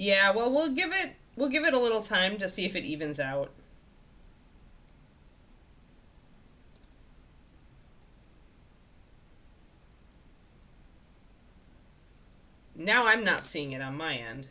Yeah, well, we'll give it a little time to see if it evens out. Now I'm not seeing it on my end.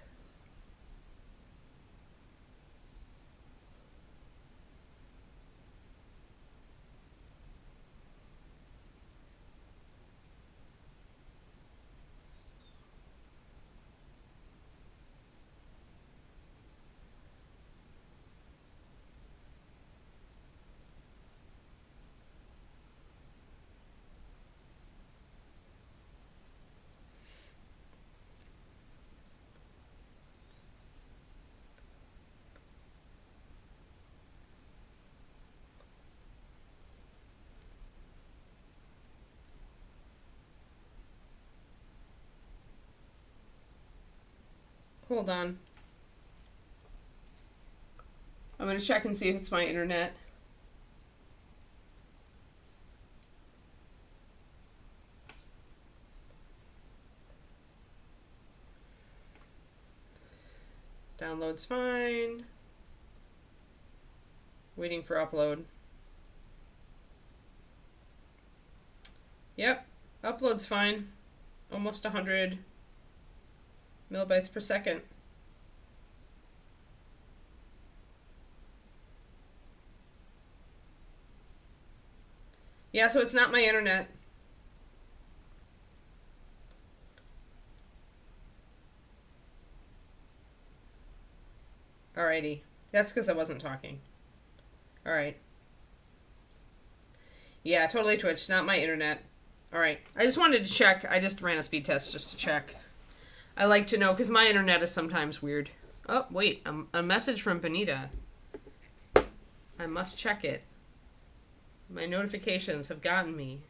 Hold on. I'm going to check and see if it's my internet. Download's fine. Waiting for upload. Yep, upload's fine. Almost 100 millibytes per second. Yeah, so it's not my internet. Alrighty. That's because I wasn't talking. Alright. Yeah, totally Twitch, not my internet. Alright. I just wanted to check. I just ran a speed test just to check. I like to know because my internet is sometimes weird. Oh, wait. A message from Benita. I must check it. My notifications have gotten me.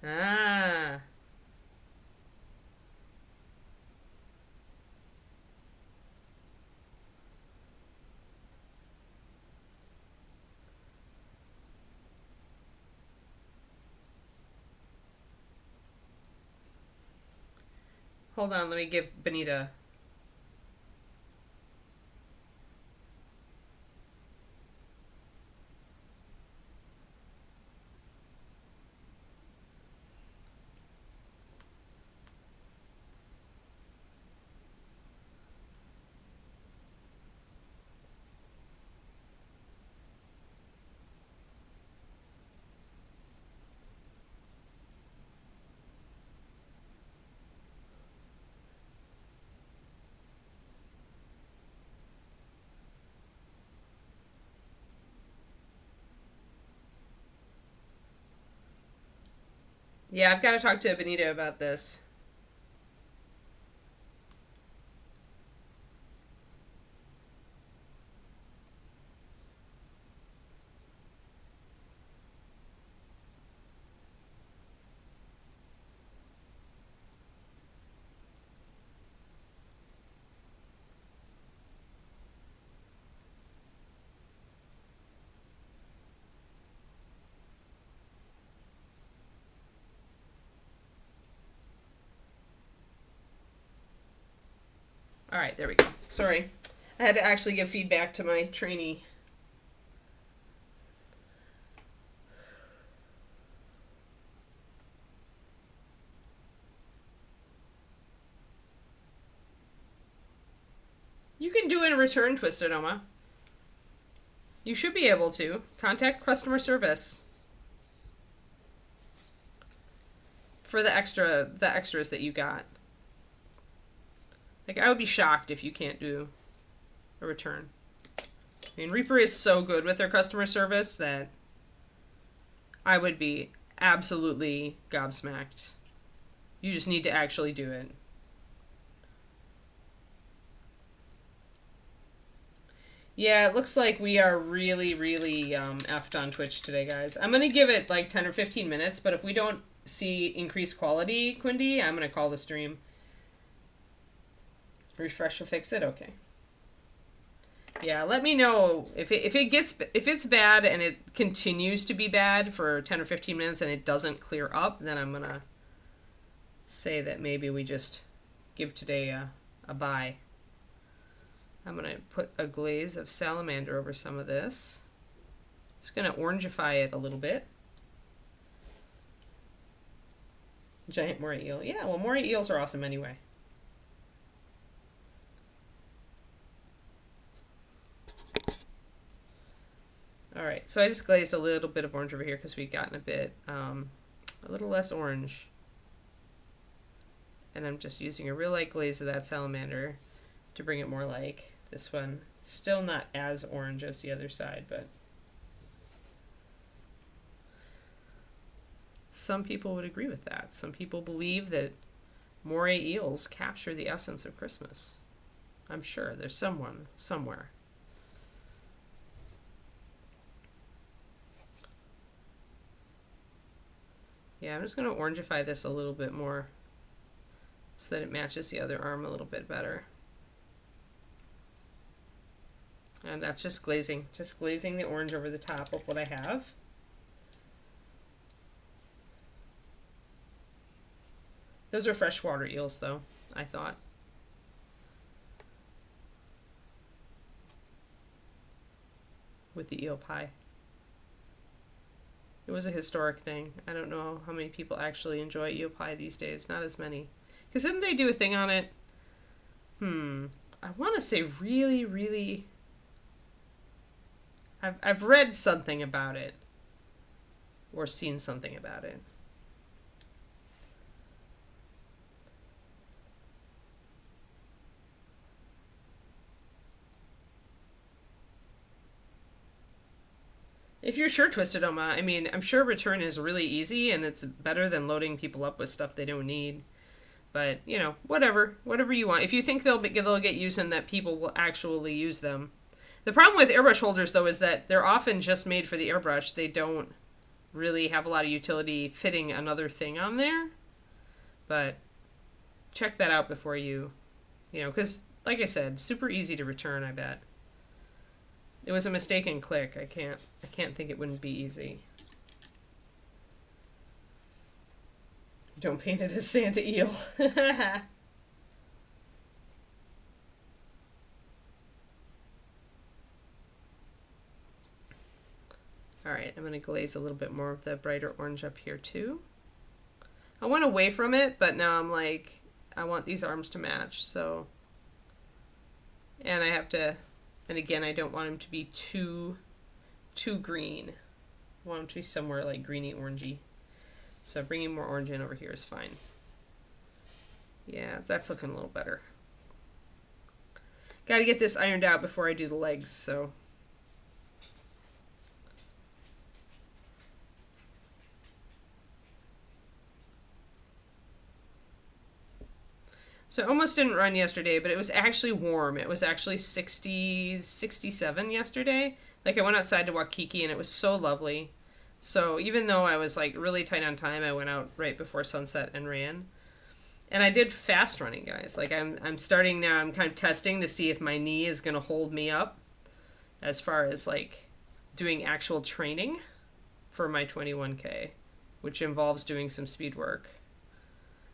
Ah. Hold on, let me give Benita. Yeah, I've got to talk to Benita about this. All right, there we go. Sorry. I had to actually give feedback to my trainee. You can do a return, Twisted Oma. You should be able to. Contact customer service for the extras that you got. Like, I would be shocked if you can't do a return. I mean, Reaper is so good with their customer service that I would be absolutely gobsmacked. You just need to actually do it. Yeah, it looks like we are really, really effed on Twitch today, guys. I'm going to give it like 10 or 15 minutes, but if we don't see increased quality, Quindy, I'm going to call the stream. Refresh will fix it? Okay. Yeah, let me know if it's bad and it continues to be bad for 10 or 15 minutes and it doesn't clear up, then I'm gonna say that maybe we just give today a bye. I'm gonna put a glaze of salamander over some of this. It's gonna orangify it a little bit. Giant moray eel. Yeah, well, moray eels are awesome anyway. All right, so I just glazed a little bit of orange over here because we've gotten a little less orange. And I'm just using a real light glaze of that salamander to bring it more like this one. Still not as orange as the other side, but some people would agree with that. Some people believe that moray eels capture the essence of Christmas. I'm sure there's someone somewhere. Yeah, I'm just going to orangify this a little bit more so that it matches the other arm a little bit better. And that's just glazing the orange over the top of what I have. Those are freshwater eels, though, I thought. With the eel pie. It was a historic thing. I don't know how many people actually enjoy eel pie these days. Not as many. Because didn't they do a thing on it? I want to say really, really... I've read something about it. Or seen something about it. If you're sure twisted, Oma, I mean, I'm sure return is really easy and it's better than loading people up with stuff they don't need. But, you know, whatever you want. If you think they'll get used and that people will actually use them. The problem with airbrush holders, though, is that they're often just made for the airbrush. They don't really have a lot of utility fitting another thing on there. But check that out before you know, because, like I said, super easy to return, I bet. It was a mistaken click. I can't think it wouldn't be easy. Don't paint it as Santa eel. Alright, I'm going to glaze a little bit more of the brighter orange up here too. I went away from it, but now I'm like, I want these arms to match, so... And I have to... And again, I don't want him to be too green. I want him to be somewhere like greeny orangey. So bringing more orange in over here is fine. Yeah, that's looking a little better. Got to get this ironed out before I do the legs, so... So I almost didn't run yesterday, but it was actually warm. It was actually 60, 67 yesterday. Like I went outside to walk Kiki and it was so lovely. So even though I was like really tight on time, I went out right before sunset and ran. And I did fast running, guys. Like I'm starting now, I'm kind of testing to see if my knee is going to hold me up as far as like doing actual training for my 21K, which involves doing some speed work.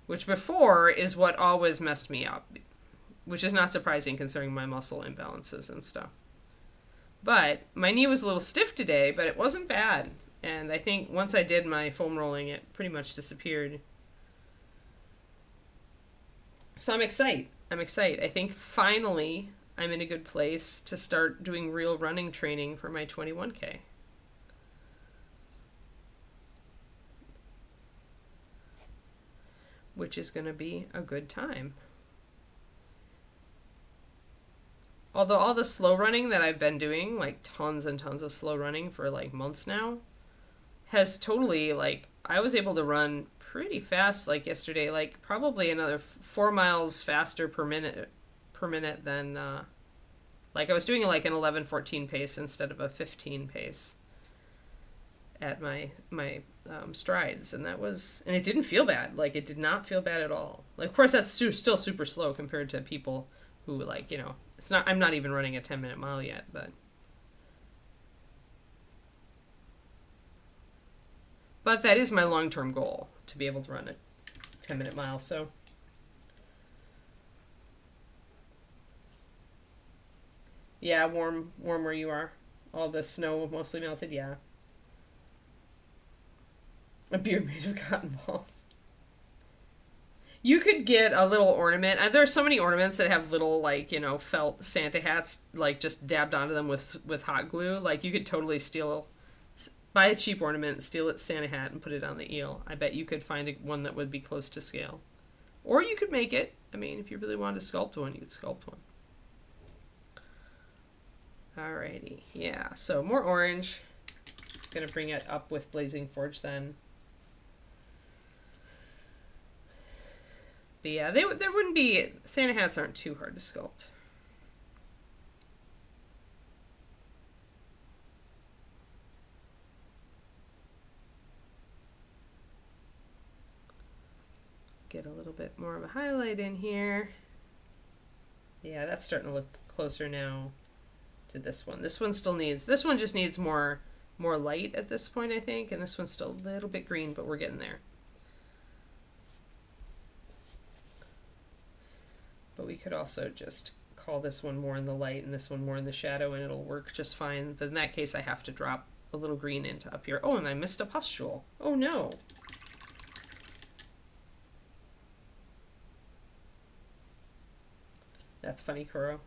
Which before is what always messed me up, which is not surprising considering my muscle imbalances and stuff. But my knee was a little stiff today, but it wasn't bad. And I think once I did my foam rolling, it pretty much disappeared. So I'm excited. I think finally I'm in a good place to start doing real running training for my 21K. Which is going to be a good time. Although all the slow running that I've been doing, like tons and tons of slow running for like months now, has totally like, I was able to run pretty fast like yesterday, like probably another 4 miles faster per minute than, like I was doing like an 11-14 pace instead of a 15 pace at my strides, and and it didn't feel bad. Like it did not feel bad at all. Like of course that's still super slow compared to people who like, you know, it's not, I'm not even running a 10-minute mile yet, but that is my long-term goal, to be able to run a 10-minute mile. So yeah, warm where you are. All the snow mostly melted, yeah. A beard made of cotton balls. You could get a little ornament. There are so many ornaments that have little, like, you know, felt Santa hats, like, just dabbed onto them with hot glue. Like, you could totally buy a cheap ornament, steal its Santa hat, and put it on the eel. I bet you could find one that would be close to scale. Or you could make it. I mean, if you really wanted to sculpt one, you could sculpt one. Alrighty, yeah, so more orange. Gonna bring it up with Blazing Forge then. But yeah, there wouldn't be, Santa hats aren't too hard to sculpt. Get a little bit more of a highlight in here. Yeah, that's starting to look closer now to this one. This one just needs more light at this point, I think, and this one's still a little bit green, but we're getting there. But we could also just call this one more in the light and this one more in the shadow, and it'll work just fine. But in that case, I have to drop a little green into up here. Oh, and I missed a pustule. Oh no. That's funny, Kuro.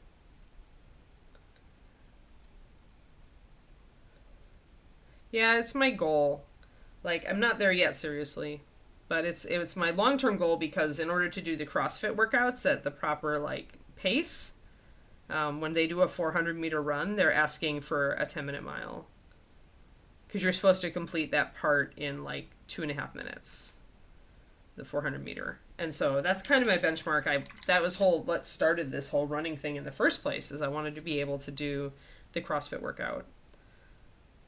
Yeah, it's my goal. Like, I'm not there yet, seriously. But it's my long-term goal, because in order to do the CrossFit workouts at the proper, like, pace, when they do a 400-meter run, they're asking for a 10-minute mile. Because you're supposed to complete that part in, like, 2.5 minutes. The 400-meter. And so that's kind of my benchmark. That was what started this whole running thing in the first place, is I wanted to be able to do the CrossFit workout.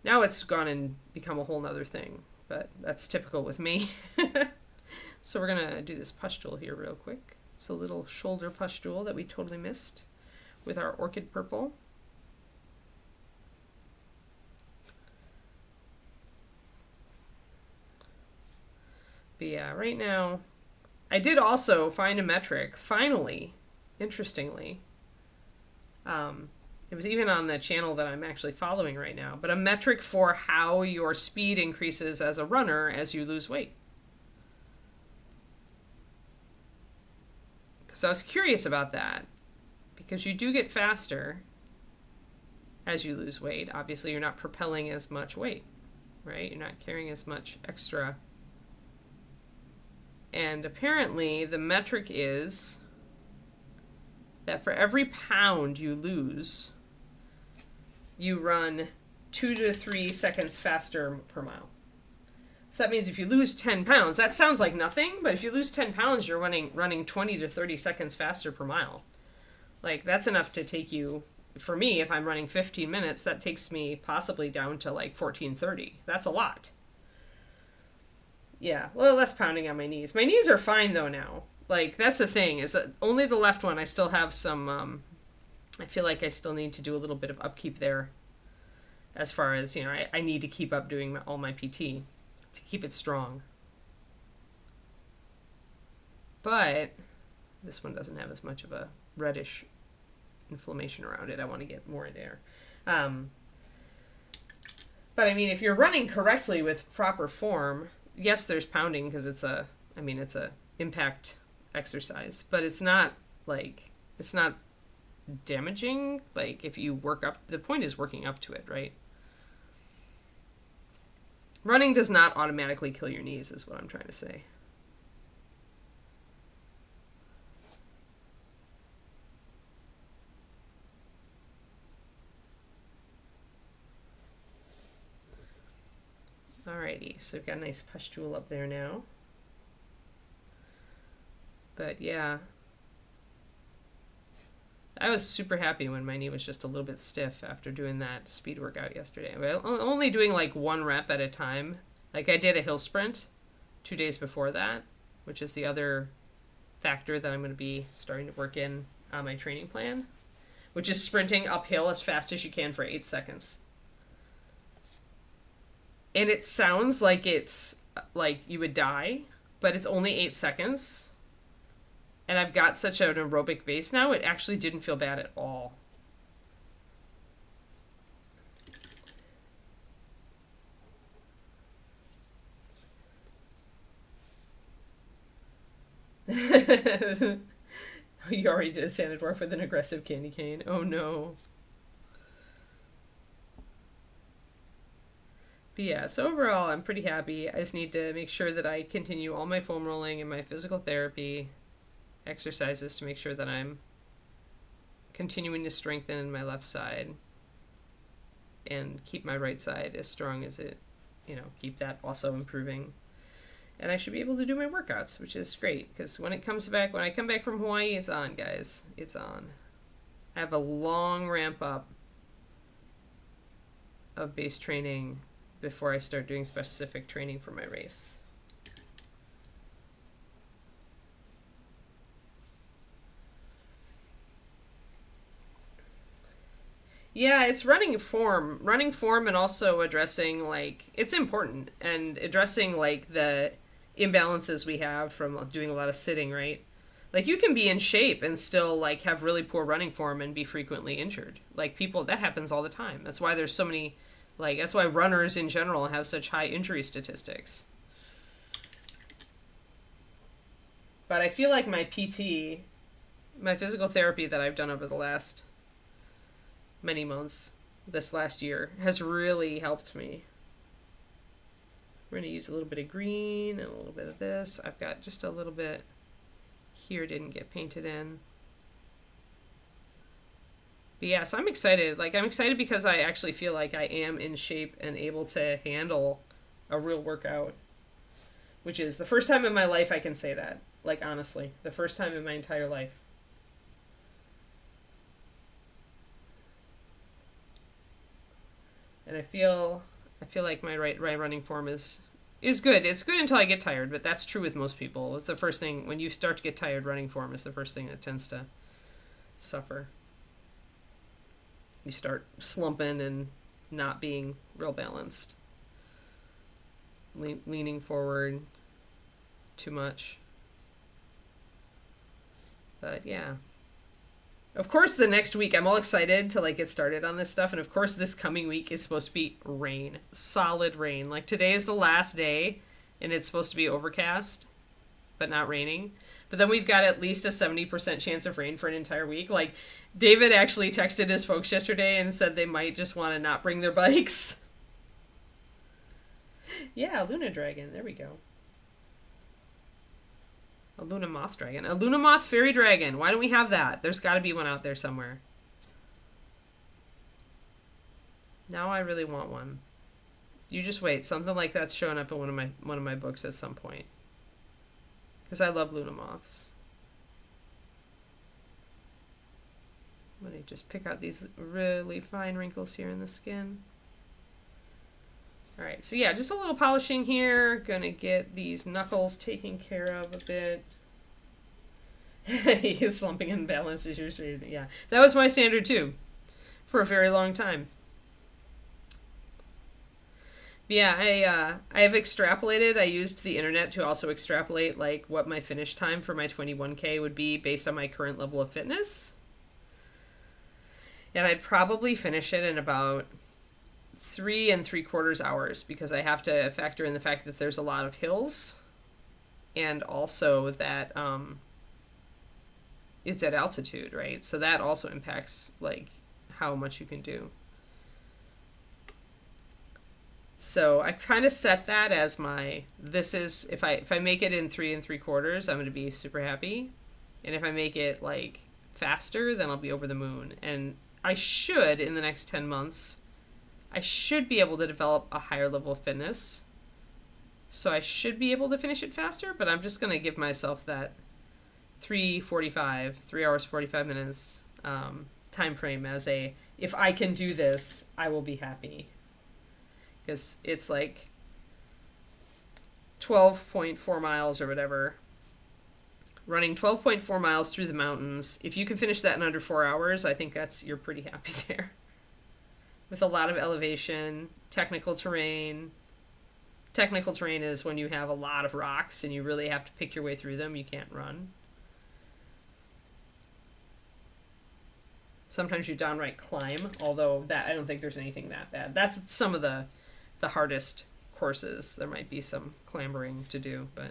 Now it's gone and become a whole nother thing, but that's typical with me. So we're going to do this pustule here real quick. It's a little shoulder pustule that we totally missed with our orchid purple. But yeah, right now, I did also find a metric, finally, interestingly. It was even on the channel that I'm actually following right now, but a metric for how your speed increases as a runner as you lose weight. Because I was curious about that, because you do get faster as you lose weight. Obviously, you're not propelling as much weight, right? You're not carrying as much extra. And apparently, the metric is that for every pound you lose, you run 2 to 3 seconds faster per mile. So that means if you lose 10 pounds, that sounds like nothing, but if you lose 10 pounds, you're running 20 to 30 seconds faster per mile. Like, that's enough to take you, for me, if I'm running 15 minutes, that takes me possibly down to like 14:30. That's a lot. Yeah, well, less pounding on my knees. My knees are fine, though, now. Like, that's the thing, is that only the left one, I still have some, I feel like I still need to do a little bit of upkeep there. As far as, you know, I need to keep up doing all my PT to keep it strong. But this one doesn't have as much of a reddish inflammation around it. I want to get more in there. But I mean, if you're running correctly with proper form, yes, there's pounding, because it's a impact exercise, but it's not damaging. Like, if you work up, the point is working up to it, right? Running does not automatically kill your knees, is what I'm trying to say. Alrighty, so we've got a nice pustule up there now. But yeah, I was super happy when my knee was just a little bit stiff after doing that speed workout yesterday. I'm only doing like 1 rep at a time. Like, I did a hill sprint 2 days before that, which is the other factor that I'm going to be starting to work in on my training plan, which is sprinting uphill as fast as you can for 8 seconds. And it sounds like it's like you would die, but it's only 8 seconds. And I've got such an aerobic base now, it actually didn't feel bad at all. You already did a Santa Dwarf with an aggressive candy cane. Oh no. But yeah, so overall I'm pretty happy. I just need to make sure that I continue all my foam rolling and my physical therapy exercises to make sure that I'm continuing to strengthen my left side and keep my right side as strong as it, keep that also improving. And I should be able to do my workouts, which is great, because when I come back from Hawaii, it's on, guys. It's on. I have a long ramp up of base training before I start doing specific training for my race. Yeah, it's running form, and also addressing, like, it's important, and addressing, like, the imbalances we have from doing a lot of sitting, right? Like, you can be in shape and still, like, have really poor running form and be frequently injured. Like, that happens all the time. That's why there's so many, like, that's why runners in general have such high injury statistics. But I feel like my PT, my physical therapy that I've done over the last many months, this last year, has really helped me. We're going to use a little bit of green and a little bit of this. I've got just a little bit here, didn't get painted in. But yeah, so I'm excited. Like, I'm excited because I actually feel like I am in shape and able to handle a real workout, which is the first time in my life I can say that. Like, honestly, the first time in my entire life. And I feel like my right running form is good. It's good until I get tired, but that's true with most people. It's the first thing, when you start to get tired, running form is the first thing that tends to suffer. You start slumping and not being real balanced. Leaning forward too much. But yeah. Of course, the next week, I'm all excited to, like, get started on this stuff. And of course, this coming week is supposed to be rain. Solid rain. Like, today is the last day, and it's supposed to be overcast, but not raining. But then we've got at least a 70% chance of rain for an entire week. Like, David actually texted his folks yesterday and said they might just want to not bring their bikes. Yeah, Luna Dragon. There we go. A Luna Moth Dragon. A Luna Moth Fairy Dragon. Why don't we have that? There's got to be one out there somewhere. Now I really want one. You just wait. Something like that's showing up in one of my books at some point. Because I love Luna Moths. I'm going to just pick out these really fine wrinkles here in the skin. Alright, so yeah, just a little polishing here. Gonna get these knuckles taken care of a bit. He is slumping in balance as usual. Yeah, that was my standard too, for a very long time. But yeah, I have extrapolated. I used the internet to also extrapolate, like, what my finish time for my 21K would be based on my current level of fitness. And I'd probably finish it in about 3 3/4 hours, because I have to factor in the fact that there's a lot of hills, and also that it's at altitude, right? So that also impacts, like, how much you can do. So I kind of set that as if I make it in 3 3/4, I'm going to be super happy. And if I make it, like, faster, then I'll be over the moon. And I should, in the next 10 months, I should be able to develop a higher level of fitness. So I should be able to finish it faster, but I'm just going to give myself that 3 hours, 45 minutes time frame as if I can do this, I will be happy. Because it's like 12.4 miles or whatever running 12.4 miles through the mountains. If you can finish that in under 4 hours, I think you're pretty happy there. With a lot of elevation, technical terrain. Technical terrain is when you have a lot of rocks and you really have to pick your way through them. You can't run. Sometimes you downright climb, although that I don't think there's anything that bad. That's some of the hardest courses. There might be some clambering to do, but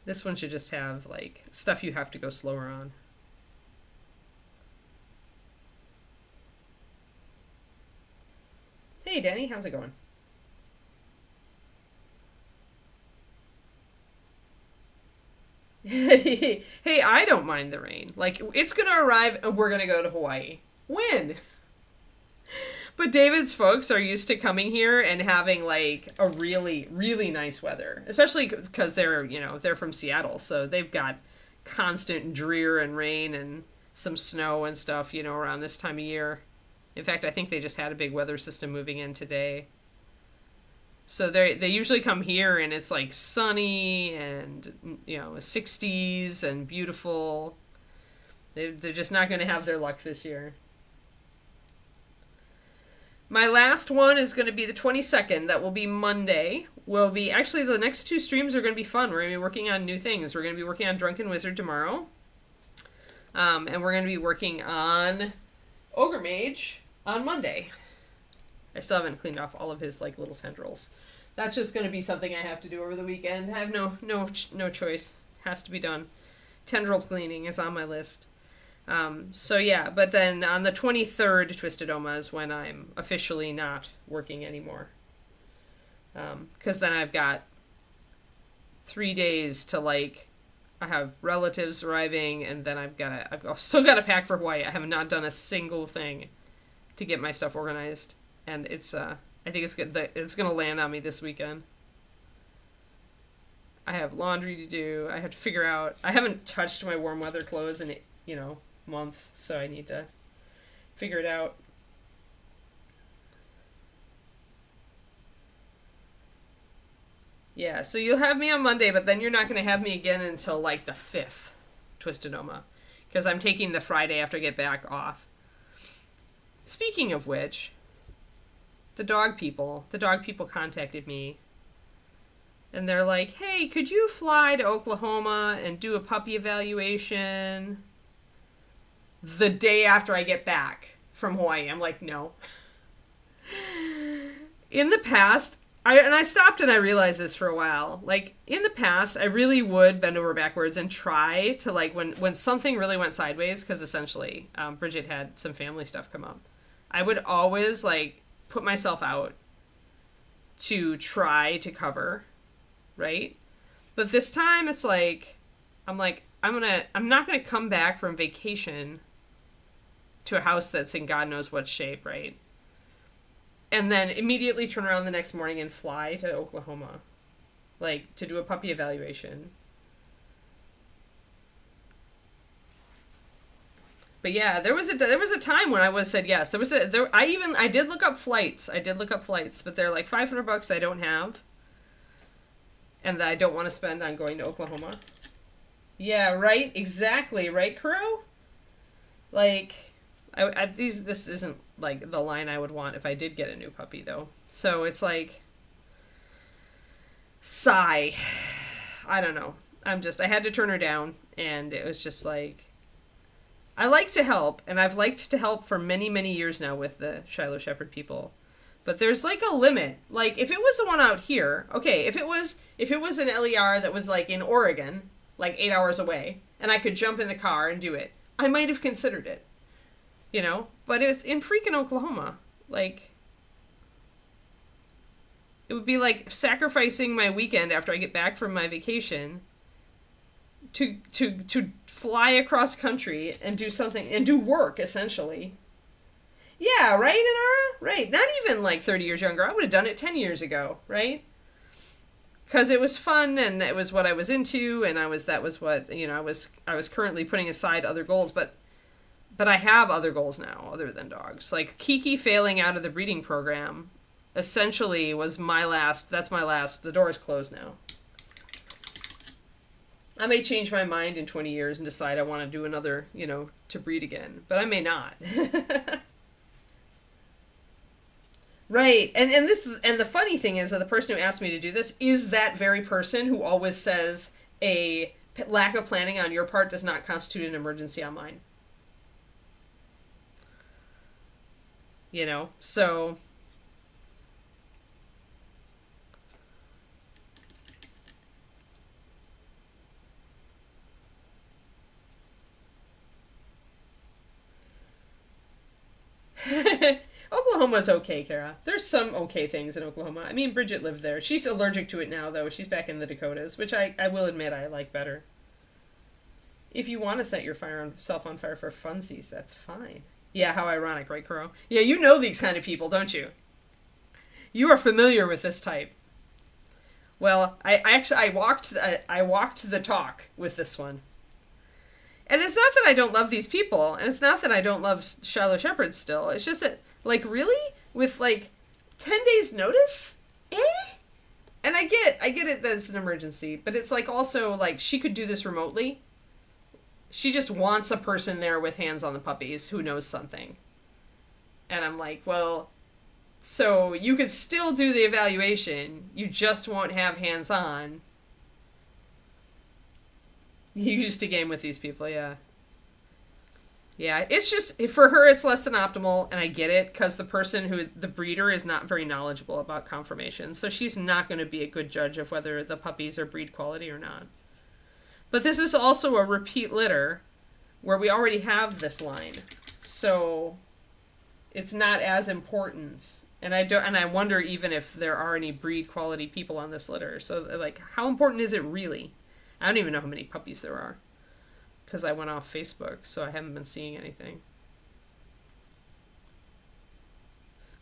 this one should just have like stuff you have to go slower on. Hey Danny, how's it going? Hey, I don't mind the rain. Like, it's gonna arrive and we're gonna go to Hawaii. When? But David's folks are used to coming here and having like a really, really nice weather, especially because they're from Seattle, so they've got constant drear and rain and some snow and stuff, around this time of year. In fact, I think they just had a big weather system moving in today. So they usually come here and it's like sunny and 60s and beautiful. They're just not going to have their luck this year. My last one is going to be the 22nd. That will be Monday. Actually, the next two streams are going to be fun. We're going to be working on new things. We're going to be working on Drunken Wizard tomorrow. And we're going to be working on Ogre Mage on Monday. I still haven't cleaned off all of his like little tendrils. That's just going to be something I have to do over the weekend. I have no choice. Has to be done. Tendril cleaning is on my list. So yeah, but then on the 23rd, Twisted Oma is when I'm officially not working anymore. Because then I've got 3 days to I have relatives arriving, and then I've still got to pack for Hawaii. I have not done a single thing to get my stuff organized, and I think it's good that it's gonna land on me this weekend. I have laundry to do. I have to figure out. I haven't touched my warm weather clothes in months, so I need to figure it out. Yeah, so you'll have me on Monday, but then you're not going to have me again until the 5th, Twisted Oma, because I'm taking the Friday after I get back off. Speaking of which, the dog people contacted me, and they're like, hey, could you fly to Oklahoma and do a puppy evaluation the day after I get back from Hawaii? I'm like, no. In the past, I stopped and I realized this for a while. In the past, I really would bend over backwards and try to, when something really went sideways, because essentially Bridget had some family stuff come up. I would always, put myself out to try to cover, right? But this time, it's I'm not going to come back from vacation to a house that's in God knows what shape, right? And then immediately turn around the next morning and fly to Oklahoma, to do a puppy evaluation. But yeah, there was a time when I said yes. I did look up flights. But they're $500 I don't have, and that I don't want to spend on going to Oklahoma. Yeah, right. Exactly, right, Kuro? This isn't the line I would want if I did get a new puppy, though. So it's sigh. I don't know. I had to turn her down, and it was just I like to help, and I've liked to help for many, many years now with the Shiloh Shepherd people. But there's a limit. If it was the one out here, okay, if it was an LER that was in Oregon, 8 hours away, and I could jump in the car and do it, I might have considered it. But it's in freaking Oklahoma. It would be sacrificing my weekend after I get back from my vacation to fly across country and do something and do work, essentially. Yeah, right, Inara? Right. Not even 30 years younger. I would have done it 10 years ago, right? Because it was fun and it was what I was into, and I was currently putting aside other goals, but I have other goals now other than dogs. Kiki failing out of the breeding program essentially was that's my last, the door is closed now. I may change my mind in 20 years and decide I want to do another, to breed again, but I may not. Right. And the funny thing is that the person who asked me to do this is that very person who always says a lack of planning on your part does not constitute an emergency on mine. So Oklahoma's okay, Kara. There's some okay things in Oklahoma. I mean, Bridget lived there. She's allergic to it now, though. She's back in the Dakotas, which I will admit I like better. If you want to set yourself on fire for funsies, that's fine. Yeah, how ironic, right, Kuro? Yeah, you know these kind of people, don't you? You are familiar with this type. Well, I walked the talk with this one. And it's not that I don't love these people, and it's not that I don't love Shiloh Shepherd still. It's just that, like, really? With, like, 10 days notice? And I get it that it's an emergency, but it's, like, also, like, she could do this remotely. She just wants a person there with hands on the puppies who knows something. And I'm like, well, so you could still do the evaluation, you just won't have hands on. You used to game with these people, yeah. Yeah, it's just, for her, it's less than optimal, and I get it, because the breeder is not very knowledgeable about conformation, so she's not going to be a good judge of whether the puppies are breed quality or not. But this is also a repeat litter, where we already have this line, so it's not as important. And I wonder even if there are any breed quality people on this litter. So, like, how important is it really? I don't even know how many puppies there are, because I went off Facebook, so I haven't been seeing anything.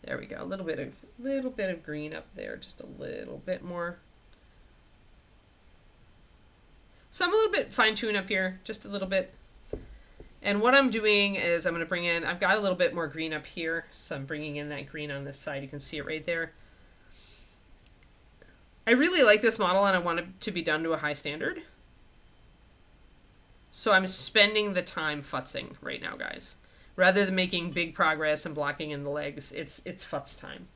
There we go. A little bit of green up there, just a little bit more. So I'm a little bit fine-tuned up here, just a little bit. And what I'm doing is I'm going to bring in, I've got a little bit more green up here, so I'm bringing in that green on this side. You can see it right there. I really like this model, and I want it to be done to a high standard. So I'm spending the time futzing right now, guys. Rather than making big progress and blocking in the legs, it's futz time.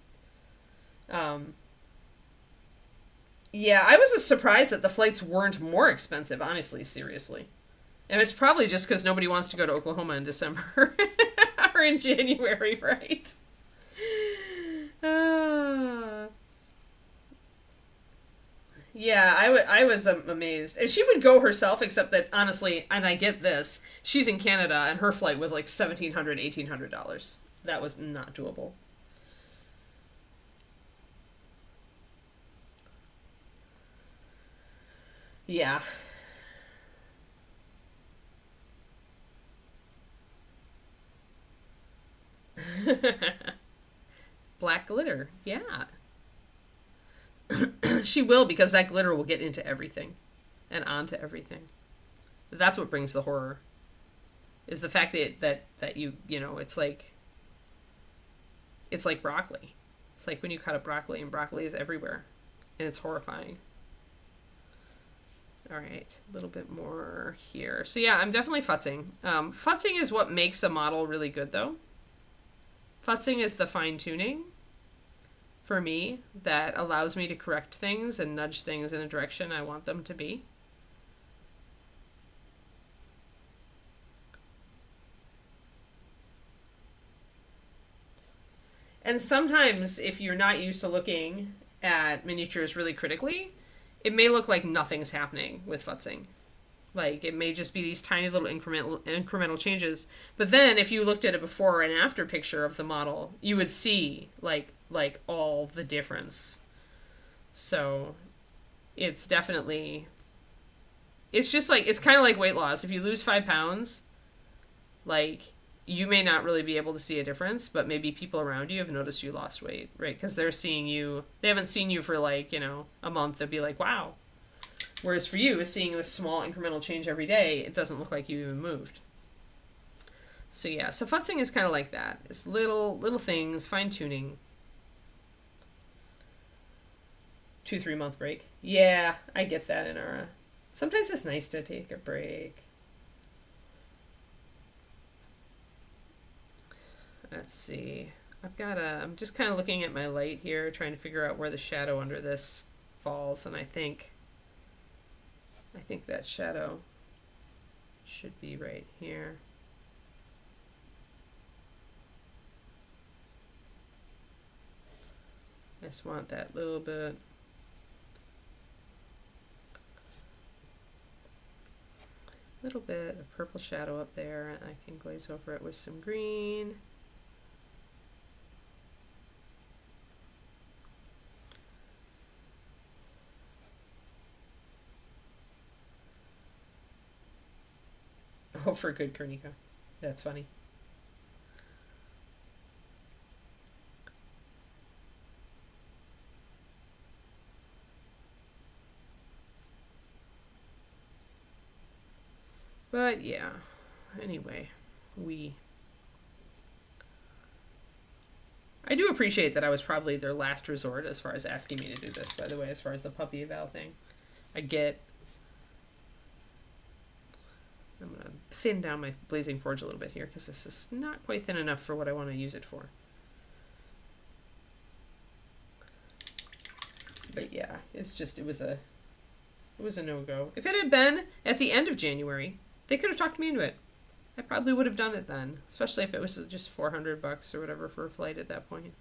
Yeah, I was surprised that the flights weren't more expensive, honestly, seriously. And it's probably just because nobody wants to go to Oklahoma in December. Or in January, right? Yeah, I was amazed. And she would go herself, except that, honestly, and I get this, she's in Canada, and her flight was like $1,700, $1,800. That was not doable. Yeah. Black glitter, yeah. She will, because that glitter will get into everything and onto everything. That's what brings the horror. Is the fact that you know, it's like broccoli. It's like when you cut a broccoli, and broccoli is everywhere, and it's horrifying. All right, a little bit more here. So yeah, I'm definitely futzing. Futzing is what makes a model really good, though. Futzing is the fine-tuning for me that allows me to correct things and nudge things in a direction I want them to be. And sometimes, if you're not used to looking at miniatures really critically, it may look like nothing's happening with futzing. Like, it may just be these tiny little incremental changes. But then, if you looked at a before and after picture of the model, you would see, like all the difference. So, it's definitely... It's just like, it's kind of like weight loss. If you lose 5 pounds, like, you may not really be able to see a difference, but maybe people around you have noticed you lost weight, right? Because they're seeing you, they haven't seen you for like, a month. They'd be like, wow. Whereas for you, seeing this small incremental change every day, it doesn't look like you even moved. So yeah, so futzing is kind of like that. It's little things, fine-tuning. 2-3 month break. Yeah, I get that, Inara. Sometimes it's nice to take a break. Let's see. I'm just kind of looking at my light here, trying to figure out where the shadow under this falls, and I think that shadow should be right here. I just want that little bit. Little bit of purple shadow up there, and I can glaze over it with some green. Oh, for good, Kornika. That's funny. But yeah, anyway, I do appreciate that I was probably their last resort as far as asking me to do this, by the way, as far as the puppy eval thing. I'm going to thin down my Blazing Forge a little bit here because this is not quite thin enough for what I want to use it for. But yeah, it was a no-go. If it had been at the end of January, they could have talked me into it. I probably would have done it then, especially if it was just $400 or whatever for a flight at that point.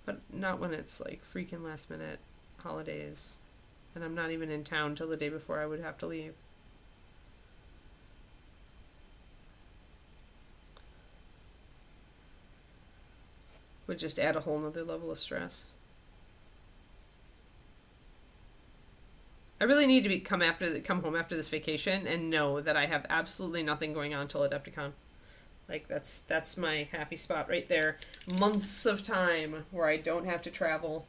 But not when it's like freaking last minute holidays, and I'm not even in town till the day before I would have to leave. Would just add a whole nother level of stress. I really need to come home after this vacation and know that I have absolutely nothing going on till Adepticon. Like that's my happy spot right there. Months of time where I don't have to travel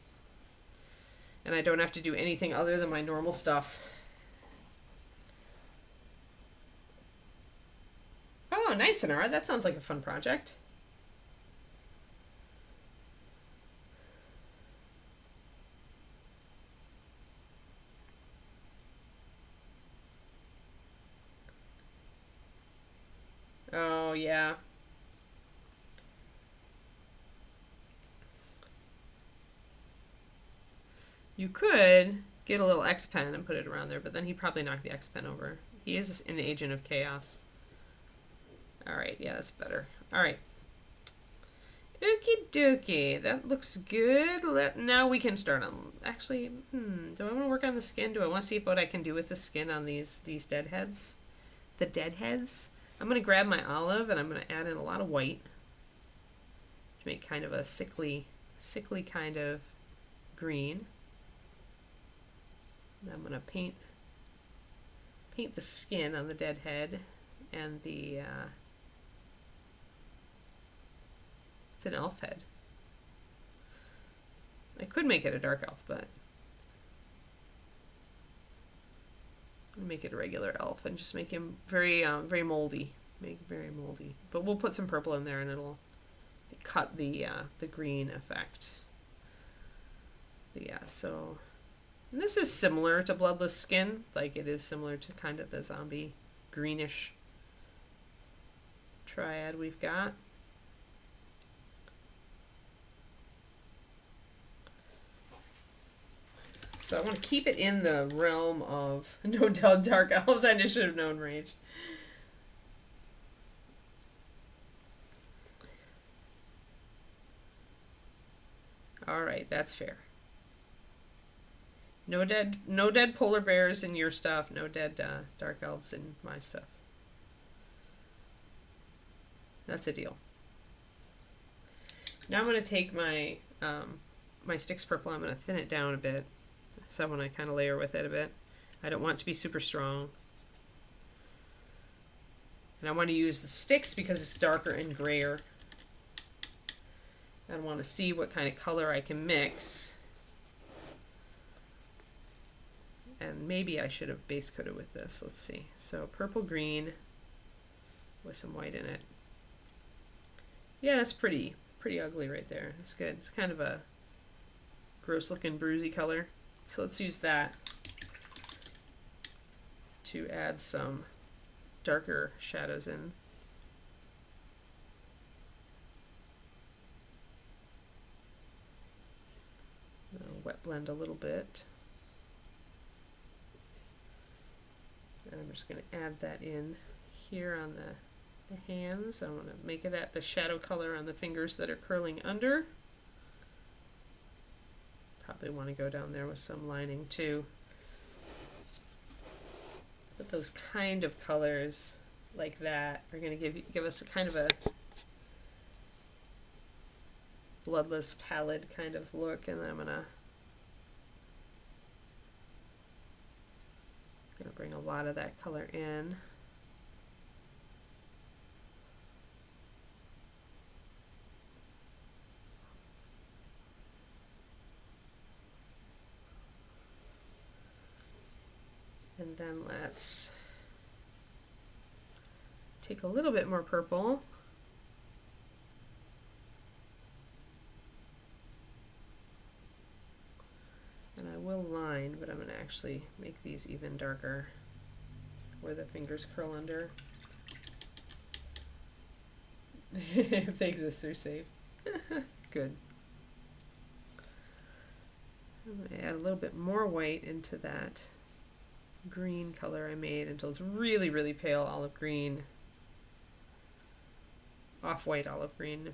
and I don't have to do anything other than my normal stuff. Oh, nice, Inara. That sounds like a fun project. Oh, yeah. You could get a little X-Pen and put it around there, but then he'd probably knock the X-Pen over. He is an agent of chaos. Alright, yeah, that's better. Alright. Okie dokie. That looks good. Now we can start on... Actually, do I want to work on the skin? Do I want to see what I can do with the skin on these deadheads? The deadheads? I'm going to grab my olive and I'm going to add in a lot of white to make kind of a sickly kind of green. And I'm going to paint the skin on the deadhead and the it's an elf head. I could make it a dark elf, but make it a regular elf and just make him very moldy. Very moldy. But we'll put some purple in there and it'll cut the green effect. But yeah, so and this is similar to Bloodless Skin. Like it is similar to kind of the zombie greenish triad we've got. So I want to keep it in the realm of no doubt dark elves. I should have known Rage. Alright, that's fair. No dead polar bears in your stuff. No dead dark elves in my stuff. That's a deal. Now I'm going to take my my Styx purple. I'm going to thin it down a bit. So I want to kind of layer with it a bit. I don't want it to be super strong. And I want to use the Styx because it's darker and grayer. I want to see what kind of color I can mix. And maybe I should have base coated with this. Let's see. So purple green with some white in it. Yeah, that's pretty ugly right there. That's good. It's kind of a gross looking bruisey color. So let's use that. to add some darker shadows in. I'll wet blend a little bit. And I'm just going to add that in here on the hands. I want to make that the shadow color on the fingers that are curling under. Probably want to go down there with some lining too. But those kind of colors like that are going to give us a kind of a bloodless pallid kind of look, and then I'm gonna bring a lot of that color in. And then let's take a little bit more purple. And I will line, but I'm going to actually make these even darker where the fingers curl under. If they exist, they're safe. Good. I'm going to add a little bit more white into that green color I made until it's really, really pale olive green. Off-white olive green,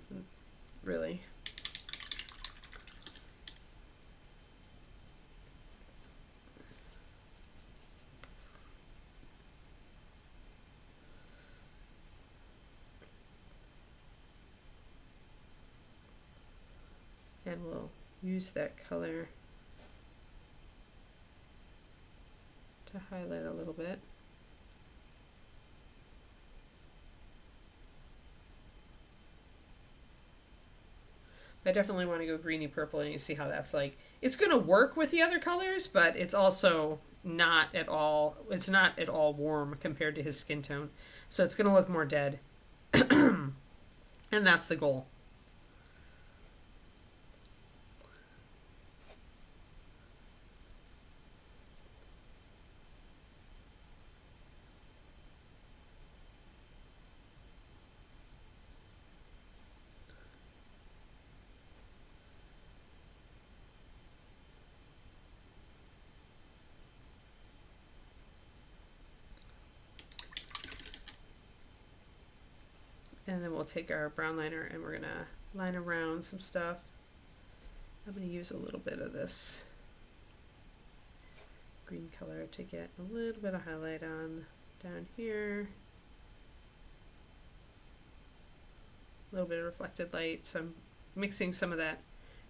really. And we'll use that color to highlight a little bit. I definitely want to go greeny purple, and you see how that's like, it's going to work with the other colors, but it's also not at all warm compared to his skin tone. So it's going to look more dead. And that's the goal. And then we'll take our brown liner and we're going to line around some stuff. I'm going to use a little bit of this green color to get a little bit of highlight on down here. A little bit of reflected light. So I'm mixing some of that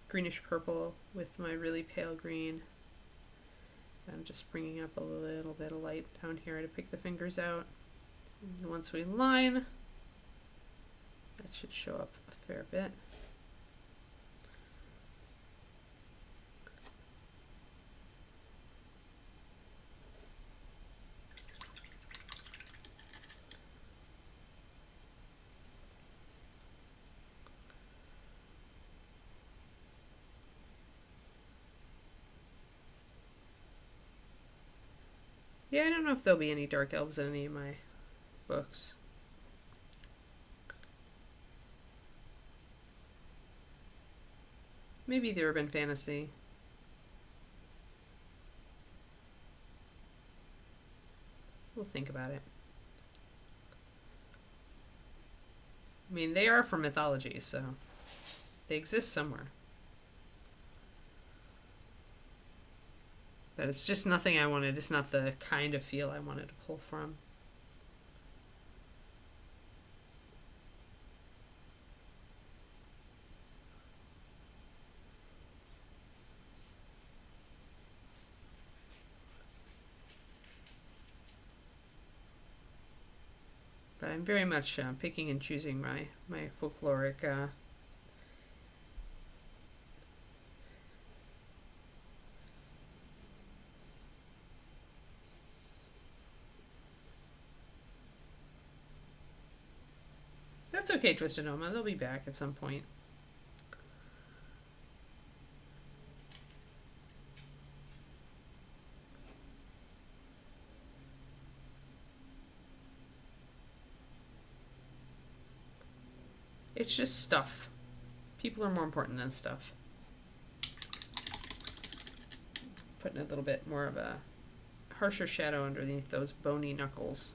greenish purple with my really pale green. I'm just bringing up a little bit of light down here to pick the fingers out. And once we line, that should show up a fair bit. Yeah, I don't know if there'll be any dark elves in any of my books. Maybe the urban fantasy. We'll think about it. I mean, they are from mythology, so they exist somewhere. But it's just nothing I wanted. It's not the kind of feel I wanted to pull from. But I'm very much picking and choosing my folkloric That's okay, Twisted Oma. They'll be back at some point. It's just stuff. People are more important than stuff. Putting a little bit more of a harsher shadow underneath those bony knuckles.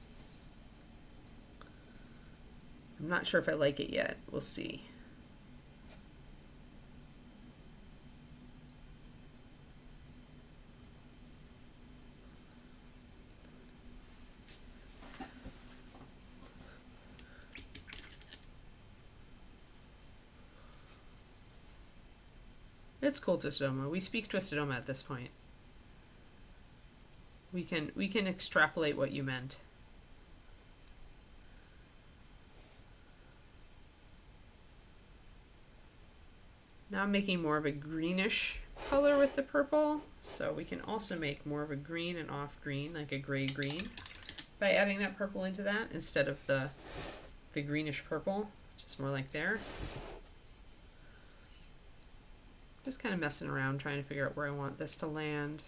I'm not sure if I like it yet. We'll see. It's cool, Twistedoma. We speak Twistedoma at this point. We can extrapolate what you meant. Now I'm making more of a greenish color with the purple, so we can also make more of a green and off green, like a gray green, by adding that purple into that instead of the greenish purple, which is more like there. Just kind of messing around, trying to figure out where I want this to land.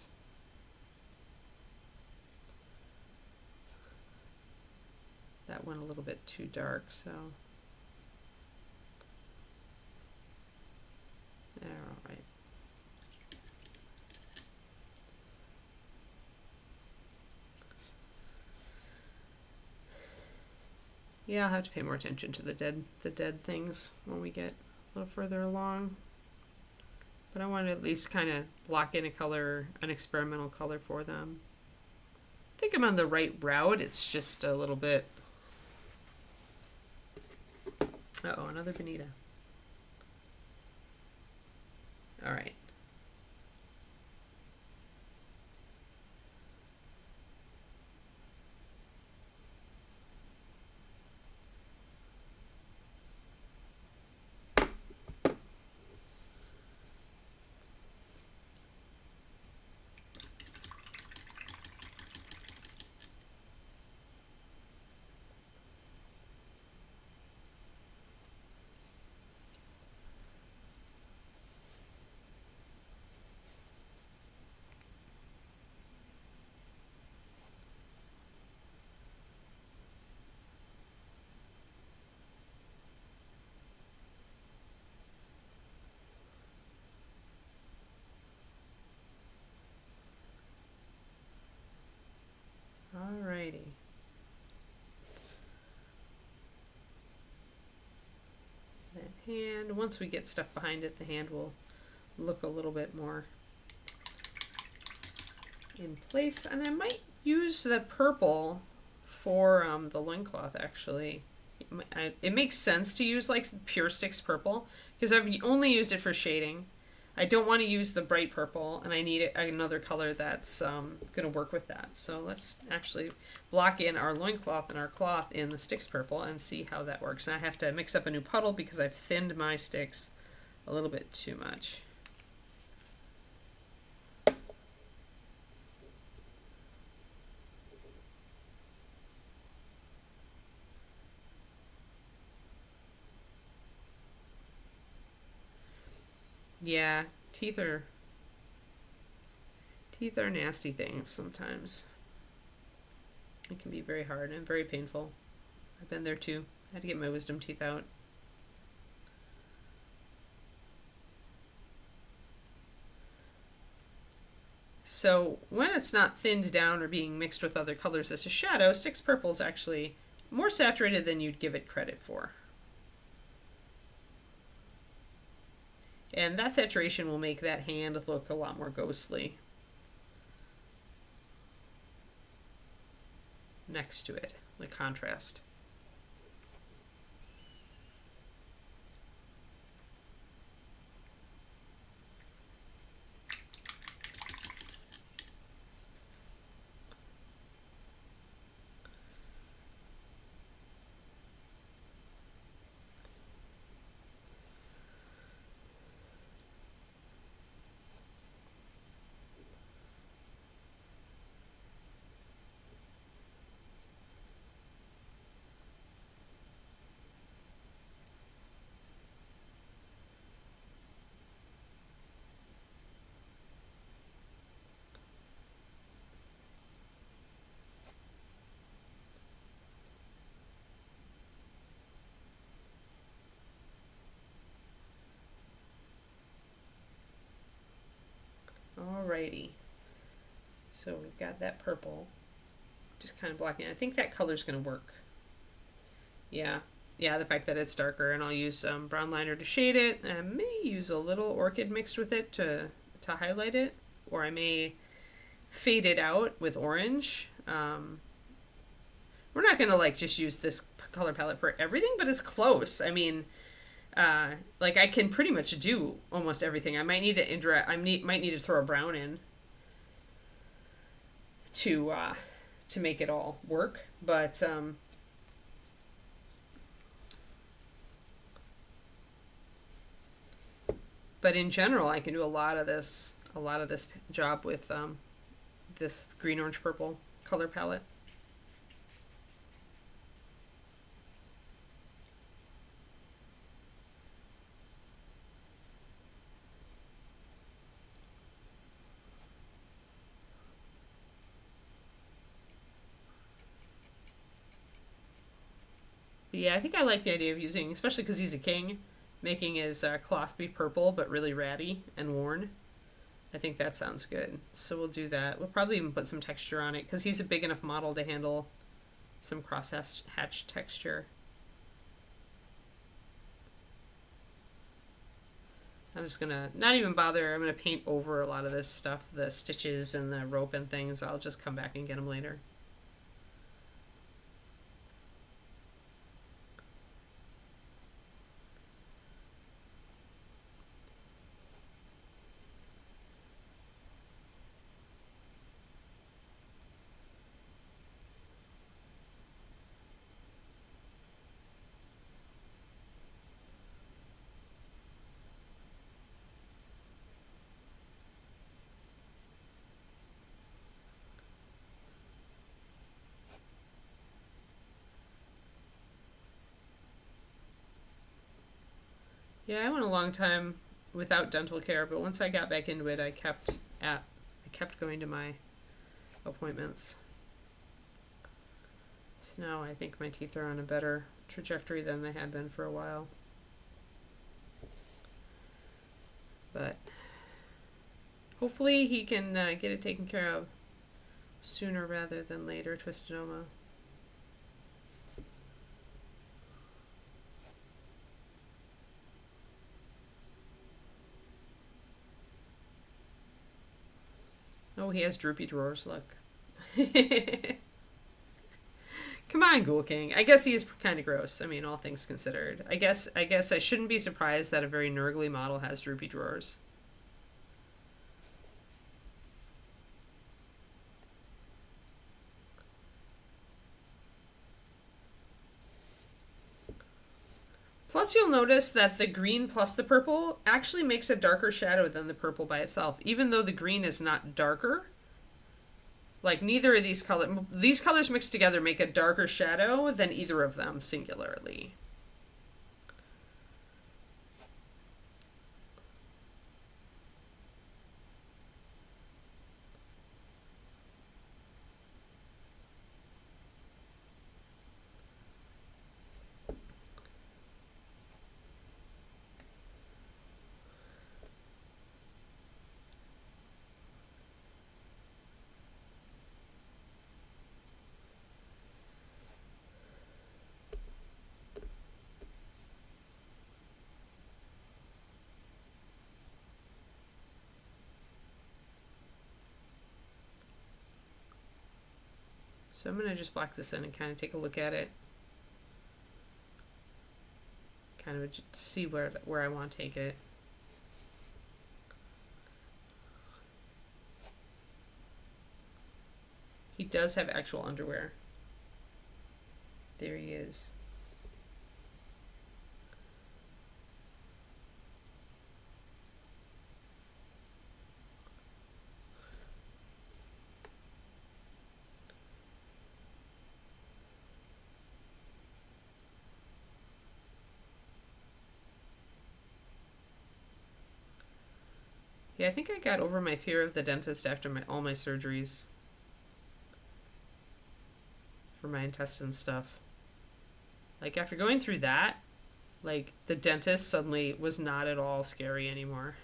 That went a little bit too dark, so. There, all right. Yeah, I'll have to pay more attention to the dead things when we get a little further along. But I want to at least kind of lock in a color, an experimental color for them. I think I'm on the right route. It's just a little bit. Uh-oh, another bonita. All right. Alrighty. That hand, once we get stuff behind it, the hand will look a little bit more in place. And I might use the purple for the loincloth, actually. It makes sense to use like pure sticks purple because I've only used it for shading. I don't want to use the bright purple, and I need another color that's going to work with that. So let's actually block in our loincloth and our cloth in the sticks purple and see how that works. And I have to mix up a new puddle because I've thinned my sticks a little bit too much. Yeah, teeth are nasty things sometimes. It can be very hard and very painful. I've been there too. I had to get my wisdom teeth out. So when it's not thinned down or being mixed with other colors as a shadow, sticks purple is actually more saturated than you'd give it credit for. And that saturation will make that hand look a lot more ghostly next to it, the contrast. So we've got that purple, just kind of blocking. I think that color's going to work. Yeah. Yeah, the fact that it's darker, and I'll use some brown liner to shade it, and I may use a little orchid mixed with it to highlight it, or I may fade it out with orange. We're not gonna like just use this color palette for everything, but it's close. I mean, like I can pretty much do almost everything. I might need to might need to throw a brown in to make it all work, but in general, I can do a lot of this job with this green, orange, purple color palette. But yeah, I think I like the idea of using, especially because he's a king, making his cloth be purple but really ratty and worn. I think that sounds good. So we'll do that. We'll probably even put some texture on it because he's a big enough model to handle some cross-hatch texture. I'm just gonna not even bother. I'm gonna paint over a lot of this stuff, the stitches and the rope and things. I'll just come back and get them later. Yeah, I went a long time without dental care, but once I got back into it, I kept going to my appointments. So now I think my teeth are on a better trajectory than they had been for a while. But hopefully he can get it taken care of sooner rather than later, twistedoma. Oh, he has droopy drawers, look. Come on, Ghoul King. I guess he is kind of gross. I mean, all things considered. I guess I shouldn't be surprised that a very nurgly model has droopy drawers. Plus, you'll notice that the green plus the purple actually makes a darker shadow than the purple by itself, even though the green is not darker. Like, neither of these colors mixed together make a darker shadow than either of them singularly. So I'm going to just block this in and kind of take a look at it. Kind of see where I want to take it. He does have actual underwear. There he is. Yeah, I think I got over my fear of the dentist after all my surgeries for my intestine stuff. Like, after going through that, like, the dentist suddenly was not at all scary anymore.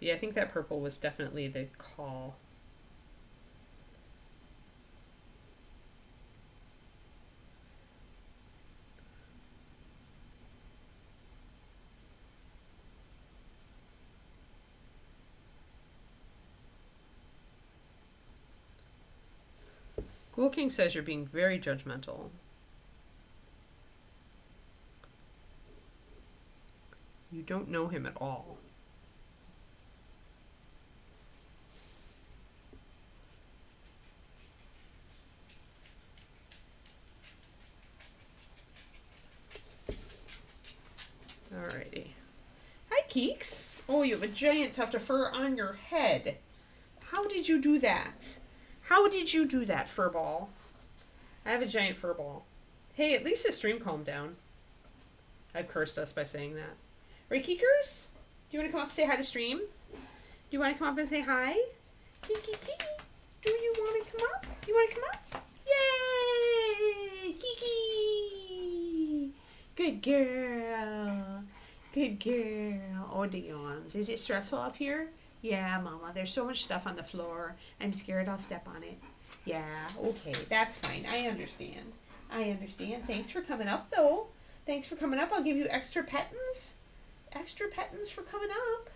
Yeah, I think that purple was definitely the call. Ghoul King says you're being very judgmental. You don't know him at all. Alrighty. Hi, Keeks. Oh, you have a giant tuft of fur on your head. How did you do that? How did you do that, furball? I have a giant furball. Hey, at least the stream calmed down. I've cursed us by saying that. Right, Keekers? Do you want to come up and say hi to stream? Do you want to come up and say hi? Kiki. Do you want to come up? You want to come up? Yay! Kiki! Good girl. Good girl. Oh, Dion's. Is it stressful up here? Yeah, Mama. There's so much stuff on the floor. I'm scared I'll step on it. Yeah, okay. That's fine. I understand. Thanks for coming up, though. Thanks for coming up. I'll give you extra pettins. Extra pettins for coming up.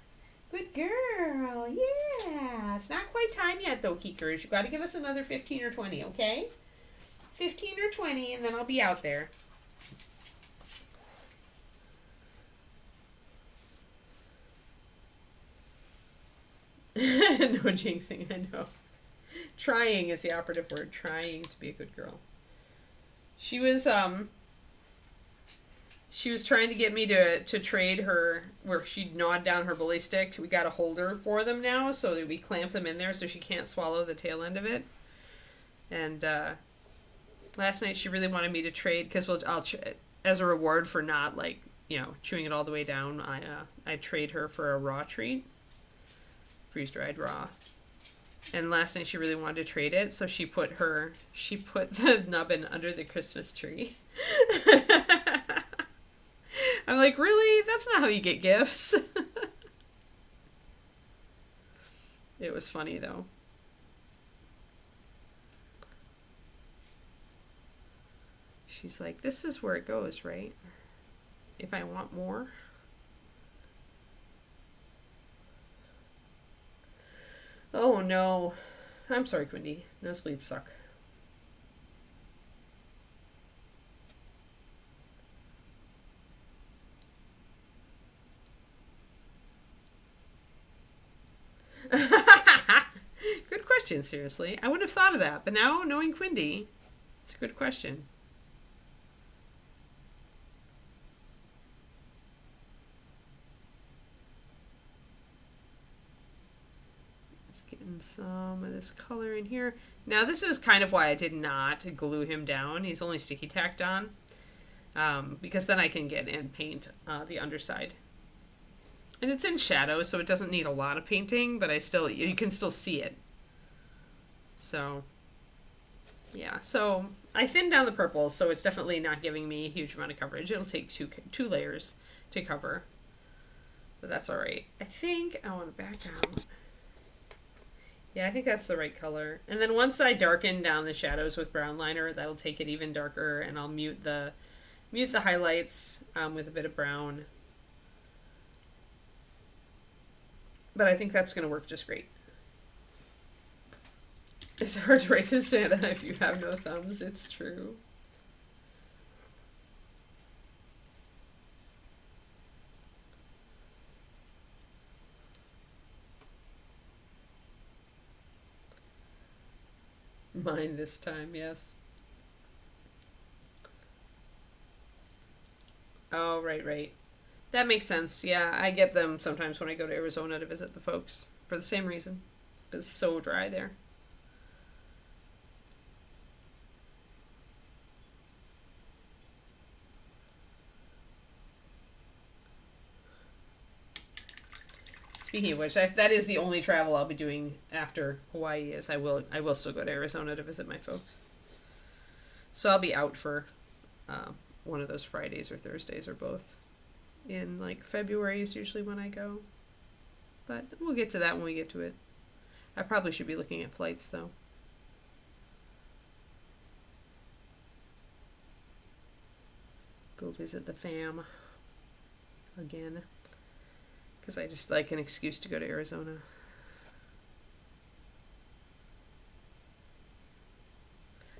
Good girl. Yeah. It's not quite time yet, though, Keekers. You've got to give us another 15 or 20, okay? 15 or 20, and then I'll be out there. No jinxing, I know. Trying is the operative word. Trying to be a good girl. She was trying to get me to trade her where she'd gnawed down her bully stick. We got a holder for them now, so that we clamp them in there so she can't swallow the tail end of it. And last night she really wanted me to trade because as a reward for not chewing it all the way down. I trade her for a raw treat, freeze dried raw. And last night she really wanted to trade it, so she put the nubbin under the Christmas tree. I'm like, really? That's not how you get gifts. It was funny, though. She's like, this is where it goes, right? If I want more. Oh, no. I'm sorry, Quindy. Nosebleeds suck. Good question, seriously. I wouldn't have thought of that, but now, knowing Quindy, it's a good question. Just getting some of this color in here. Now, this is kind of why I did not glue him down. He's only sticky tacked on. Because then I can get and paint the underside. And it's in shadow, so it doesn't need a lot of painting, but you can still see it. So, yeah. So, I thinned down the purple, so it's definitely not giving me a huge amount of coverage. It'll take two layers to cover. But that's alright. I think I want to back out. Yeah, I think that's the right color. And then once I darken down the shadows with brown liner, that'll take it even darker, and I'll mute the highlights with a bit of brown. But I think that's going to work just great. It's hard to write to Santa if you have no thumbs. It's true. Mine this time, yes. Oh, right. That makes sense. Yeah, I get them sometimes when I go to Arizona to visit the folks for the same reason. It's so dry there. Speaking of which, that is the only travel I'll be doing after Hawaii. Is I will still go to Arizona to visit my folks. So I'll be out for one of those Fridays or Thursdays or both. In like February is usually when I go. but we'll get to that when we get to it. I probably should be looking at flights though. Go visit the fam again, because I just like an excuse to go to Arizona.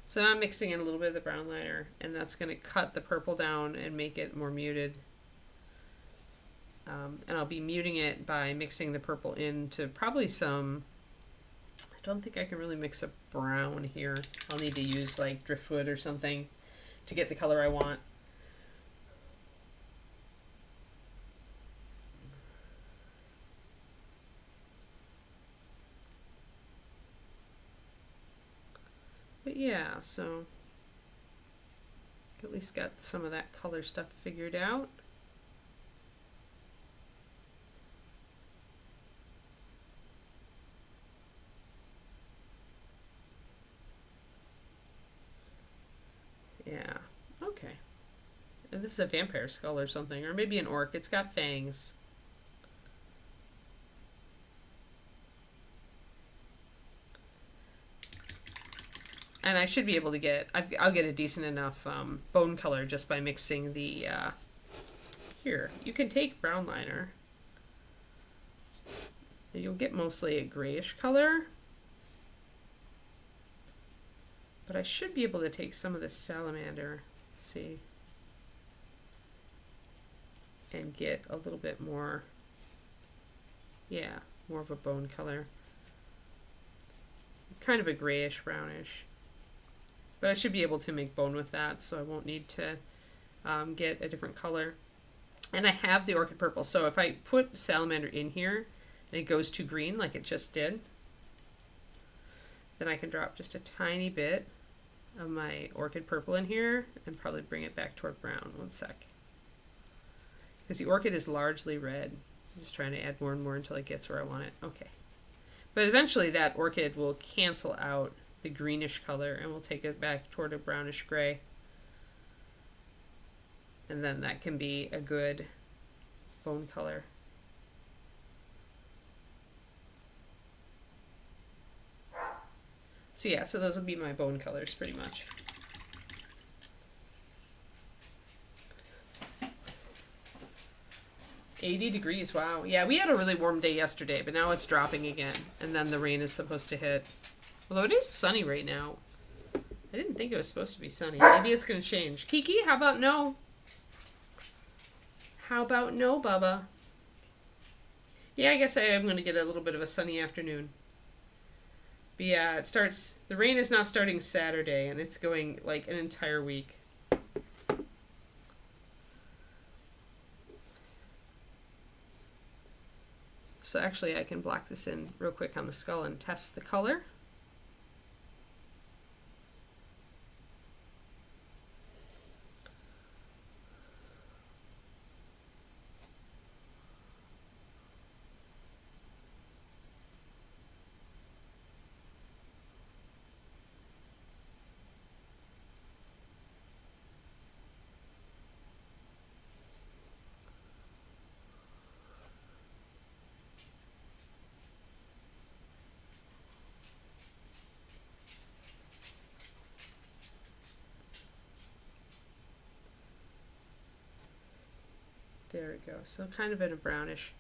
So now I'm mixing in a little bit of the brown liner, and that's going to cut the purple down and make it more muted. And I'll be muting it by mixing the purple into probably some, I don't think I can really mix a brown here. I'll need to use like driftwood or something to get the color I want. But yeah, so at least got some of that color stuff figured out. Yeah, okay. And this is a vampire skull or something, or maybe an orc. It's got fangs. And I should be able to get, I'll get a decent enough bone color just by mixing the, here, you can take brown liner. You'll get mostly a grayish color. But I should be able to take some of this salamander, let's see, and get a little bit more, yeah, more of a bone color. Kind of a grayish brownish. But I should be able to make bone with that, so I won't need to get a different color. And I have the orchid purple, so if I put salamander in here and it goes to green like it just did, then I can drop just a tiny bit of my orchid purple in here and probably bring it back toward brown. One sec. Because the orchid is largely red. I'm just trying to add more and more until it gets where I want it. Okay. But eventually that orchid will cancel out the greenish color and we'll take it back toward a brownish gray. And then that can be a good bone color. So yeah, so those will be my bone colors pretty much. $80, wow. Yeah, we had a really warm day yesterday, but now it's dropping again. And then the rain is supposed to hit. Although it is sunny right now. I didn't think it was supposed to be sunny. Maybe it's going to change. Kiki, how about no? How about no, Bubba? Yeah, I guess I am going to get a little bit of a sunny afternoon. But yeah, it starts, the rain is now starting Saturday, and it's going like an entire week. So actually I can block this in real quick on the skull and test the color. There we go. So kind of in a brownish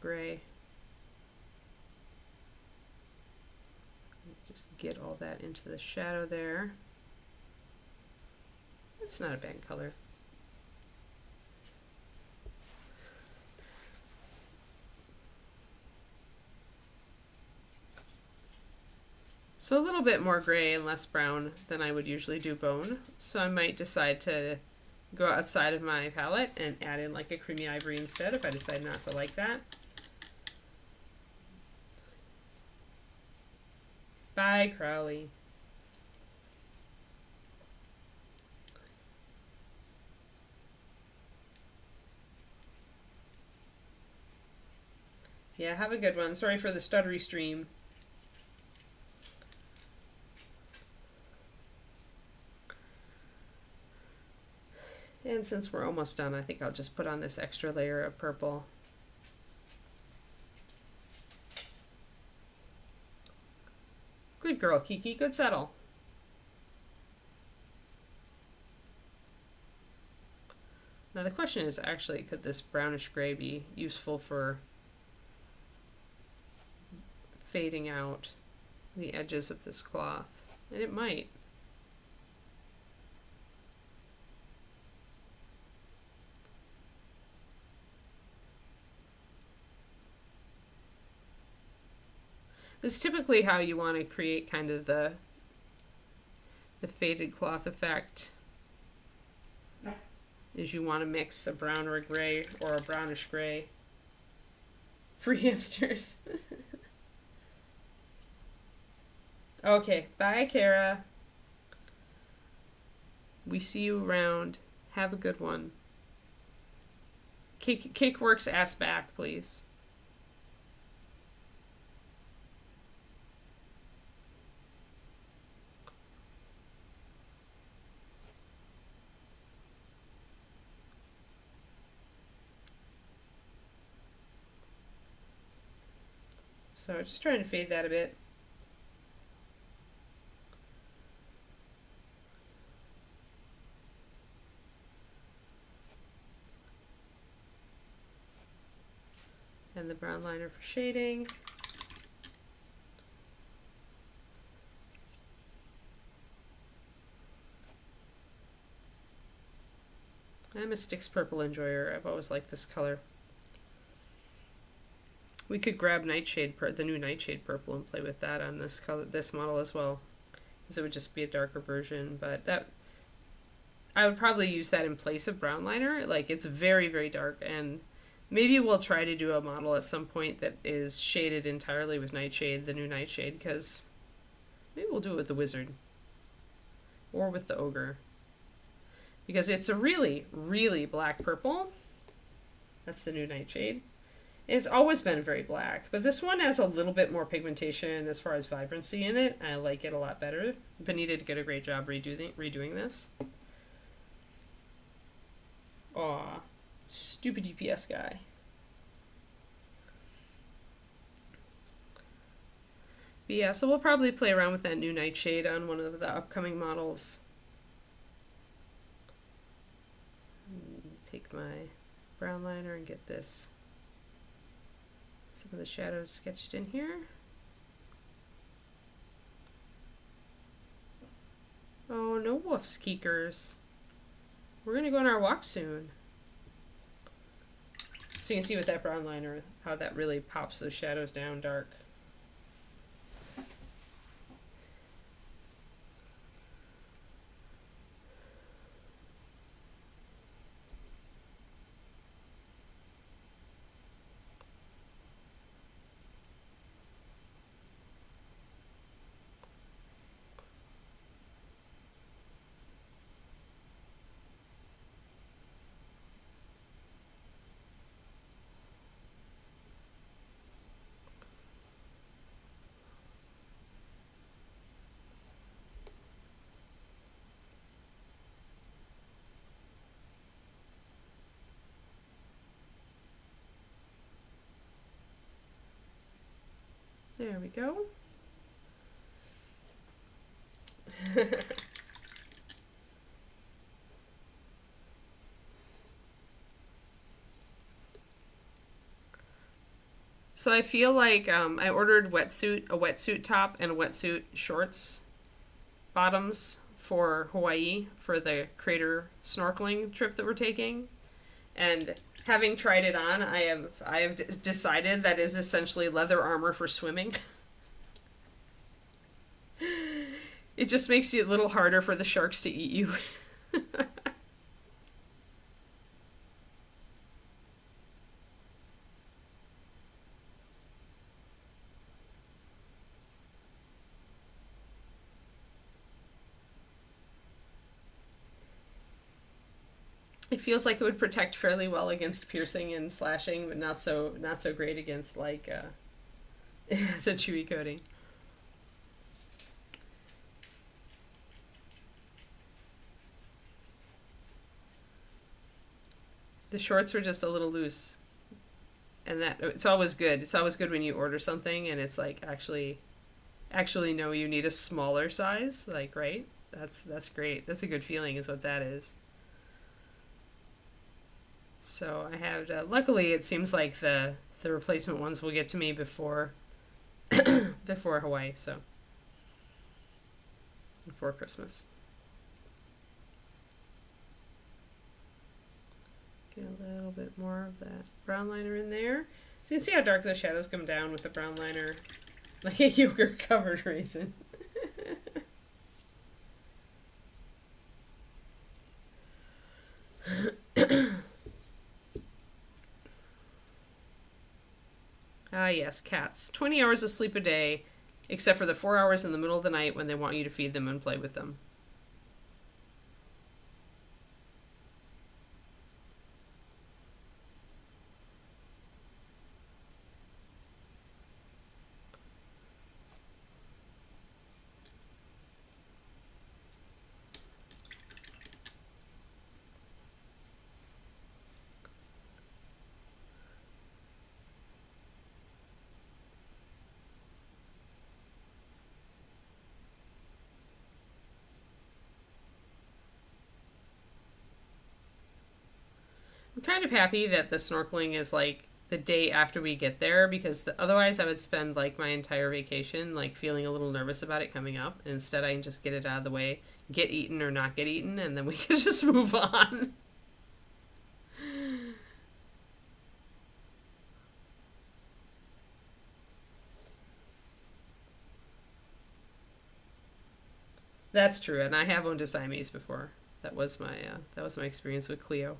gray. Just get all that into the shadow there. That's not a bad color. So a little bit more gray and less brown than I would usually do bone. So I might decide to go outside of my palette and add in like a creamy ivory instead if I decide not to like that. Bye, Crowley. Yeah, have a good one. Sorry for the stuttery stream. And since we're almost done, I think I'll just put on this extra layer of purple. girl, Kiki. Good settle. Now the question is actually, could this brownish gray be useful for fading out the edges of this cloth? And it might. This is typically how you want to create kind of the faded cloth effect. Is you want to mix a brown or a gray or a brownish gray. Free hamsters. Okay, bye, Kara. We see you around. Have a good one. Cakeworks ass back, please. So just trying to fade that a bit. And the brown liner for shading. I'm a Sticks Purple enjoyer. I've always liked this color. We could grab Nightshade, the new Nightshade Purple, and play with that on this color, this model as well, because it would just be a darker version. But that, I would probably use that in place of brown liner. Like, it's very, very dark, and maybe we'll try to do a model at some point that is shaded entirely with Nightshade, the new Nightshade, because maybe we'll do it with the Wizard or with the Ogre, because it's a really, really black purple. That's the new Nightshade. It's always been very black, but this one has a little bit more pigmentation as far as vibrancy in it. I like it a lot better. Benita did a great job redoing this. Aw, stupid UPS guy. But yeah, so we'll probably play around with that new Nightshade on one of the upcoming models. Take my brown liner and get this. Some of the shadows sketched in here. Oh, no wolf's keekers. We're gonna go on our walk soon. So you can see with that brown liner how that really pops those shadows down dark. There we go. So I feel like I ordered a wetsuit top and a wetsuit shorts bottoms for Hawaii for the crater snorkeling trip that we're taking. And having tried it on, I have decided that is essentially leather armor for swimming. It just makes it a little harder for the sharks to eat you. It feels like it would protect fairly well against piercing and slashing, but not so great against like it's a chewy coating. The shorts were just a little loose, and that it's always good. It's always good when you order something and it's like actually actually know you need a smaller size, like, right? That's great. That's a good feeling is what that is. So I have, luckily it seems like the replacement ones will get to me before before Hawaii, so before Christmas. Get a little bit more of that brown liner in there. So you can see how dark those shadows come down with the brown liner, like a yogurt covered raisin. Ah, yes, cats. 20 hours of sleep a day, except for the 4 hours in the middle of the night when they want you to feed them and play with them. I'm kind of happy that the snorkeling is like the day after we get there because otherwise I would spend like my entire vacation like feeling a little nervous about it coming up. Instead, I can just get it out of the way, get eaten or not get eaten, and then we can just move on. That's true, and I have owned a Siamese before. That was my experience with Cleo.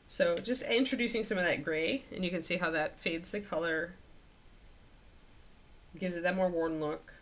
So just introducing some of that gray, and you can see how that fades the color, gives it that more worn look.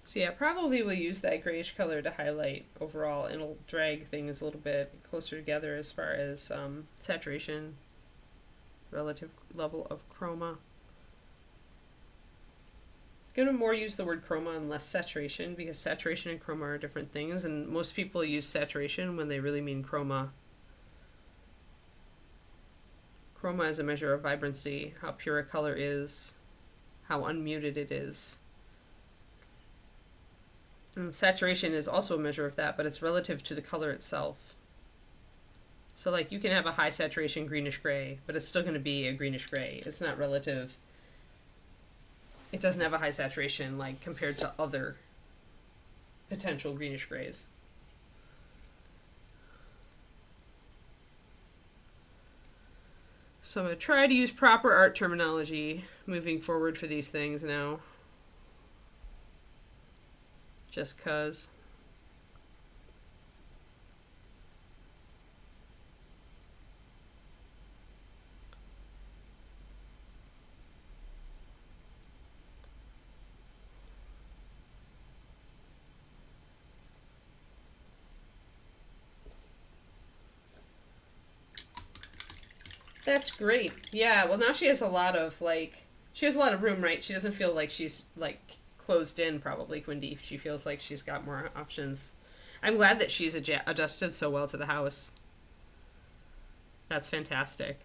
So yeah, probably we'll use that grayish color to highlight overall, and it'll drag things a little bit closer together as far as saturation, relative level of chroma. I'm gonna more use the word chroma and less saturation because saturation and chroma are different things, and most people use saturation when they really mean chroma. Chroma is a measure of vibrancy, how pure a color is, how unmuted it is. And saturation is also a measure of that, but it's relative to the color itself. So like you can have a high saturation greenish gray, but it's still going to be a greenish gray. It's not relative. It doesn't have a high saturation like compared to other potential greenish grays. So I'm going to try to use proper art terminology moving forward for these things now. Just 'cause. That's great. Yeah, well now she has a lot of like she has a lot of room, right? She doesn't feel like she's like closed in probably, Quindy. She feels like she's got more options. I'm glad that she's adjusted so well to the house. That's fantastic.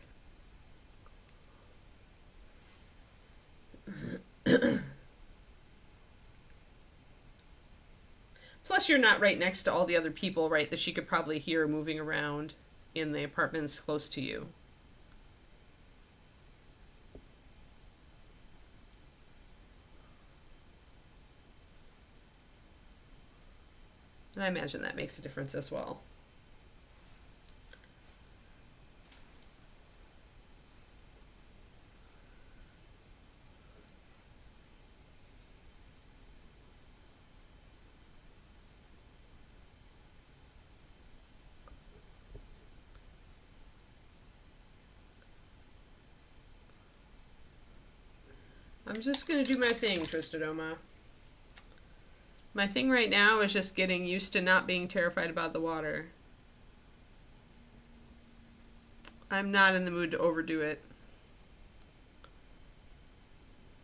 Plus, you're not right next to all the other people, right, that she could probably hear moving around in the apartments close to you. And I imagine that makes a difference as well. I'm just gonna do my thing, Twistedoma. My thing right now is just getting used to not being terrified about the water. I'm not in the mood to overdo it.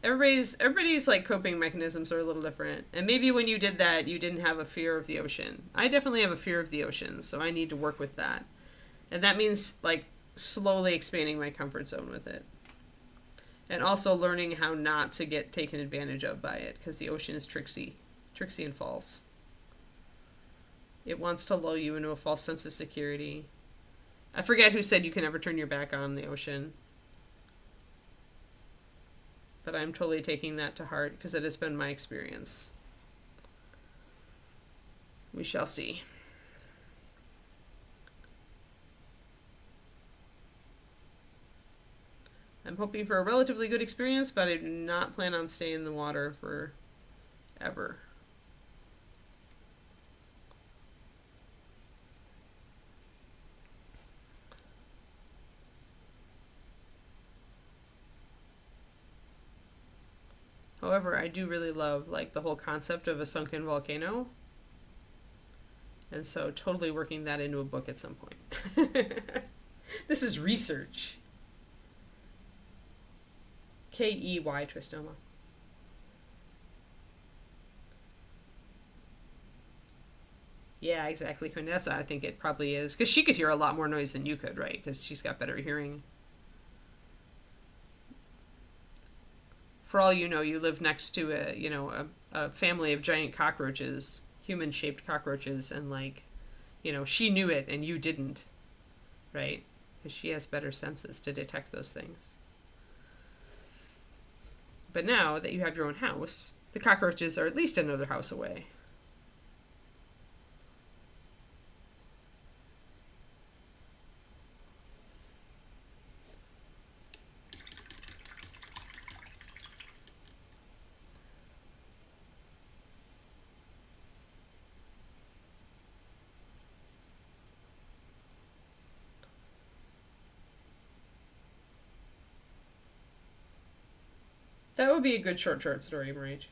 Everybody's like coping mechanisms are a little different. And maybe when you did that, you didn't have a fear of the ocean. I definitely have a fear of the ocean, so I need to work with that. And that means like slowly expanding my comfort zone with it. And also learning how not to get taken advantage of by it, because the ocean is tricksy and false. It wants to lull you into a false sense of security. I forget who said you can never turn your back on the ocean. But I'm totally taking that to heart because it has been my experience. We shall see. I'm hoping for a relatively good experience, but I do not plan on staying in the water forever. However, I do really love like the whole concept of a sunken volcano. And so totally working that into a book at some point. This is research. K-E-Y Twistoma. Yeah, exactly, Quinn. That's what I think it probably is. Because she could hear a lot more noise than you could, right? Because she's got better hearing. For all you know, you live next to a family of giant cockroaches, human-shaped cockroaches, and like, she knew it and you didn't, right? Because she has better senses to detect those things. But now that you have your own house, the cockroaches are at least another house away. That would be a good short story, Marich.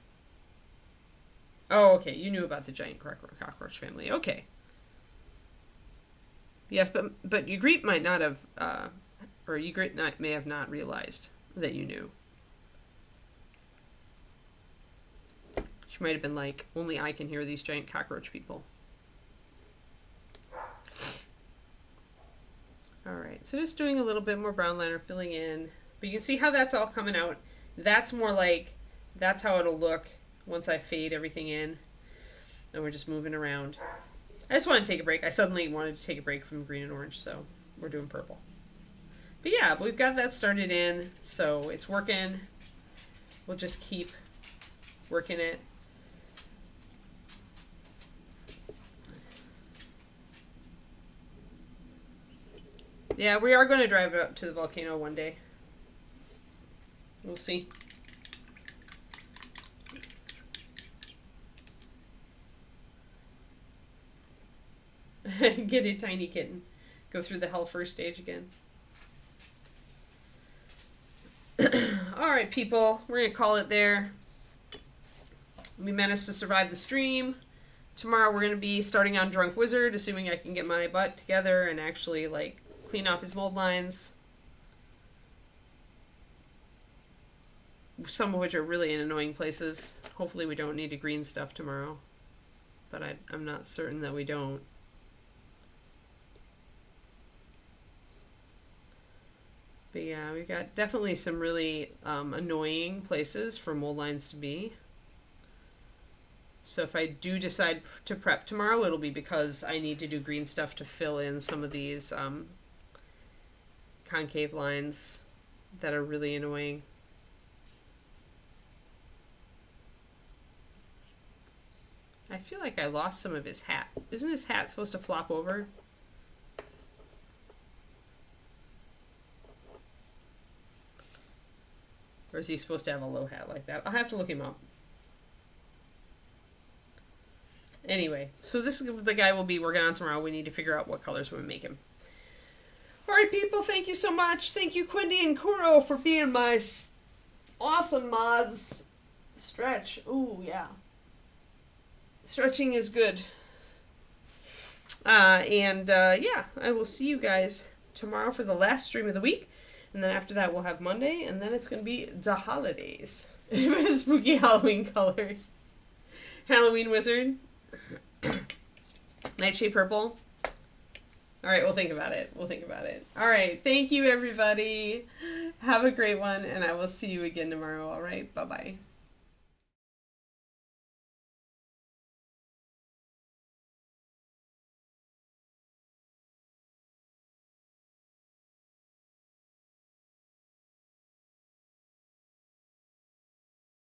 Oh, okay. You knew about the giant cockroach family. Okay. Yes, but Ygritte might not have, or Ygritte may have not realized that you knew. She might have been like, only I can hear these giant cockroach people. Alright, so just doing a little bit more brown liner, filling in. But you can see how that's all coming out. That's more like, that's how it'll look once I fade everything in. And we're just moving around. I just want to take a break. I suddenly wanted to take a break from green and orange, so we're doing purple. But yeah, we've got that started in, so it's working. We'll just keep working it. Yeah, we are going to drive up to the volcano one day. We'll see. Get a tiny kitten. Go through the hell first stage again. Alright, people. We're going to call it there. We managed to survive the stream. Tomorrow we're going to be starting on Drunk Wizard, assuming I can get my butt together and actually, like, clean off his mold lines. Some of which are really in annoying places. Hopefully we don't need to green stuff tomorrow. But I'm not certain that we don't. But yeah, we've got definitely some really annoying places for mold lines to be. So if I do decide to prep tomorrow, it'll be because I need to do green stuff to fill in some of these concave lines that are really annoying. I feel like I lost some of his hat. Isn't his hat supposed to flop over? Or is he supposed to have a low hat like that? I'll have to look him up. Anyway, so this is the guy we'll be working on tomorrow. We need to figure out what colors we make him. Alright, people, thank you so much. Thank you, Quindy and Kuro, for being my Awesome mods. Stretch. Ooh, yeah. Stretching is good. Yeah, I will see you guys tomorrow for the last stream of the week. And then after that, we'll have Monday. And then it's going to be the holidays. Spooky Halloween colors. Halloween Wizard. Nightshade Purple. All right, we'll think about it. All right, thank you, everybody. Have a great one, and I will see you again tomorrow. All right, bye-bye.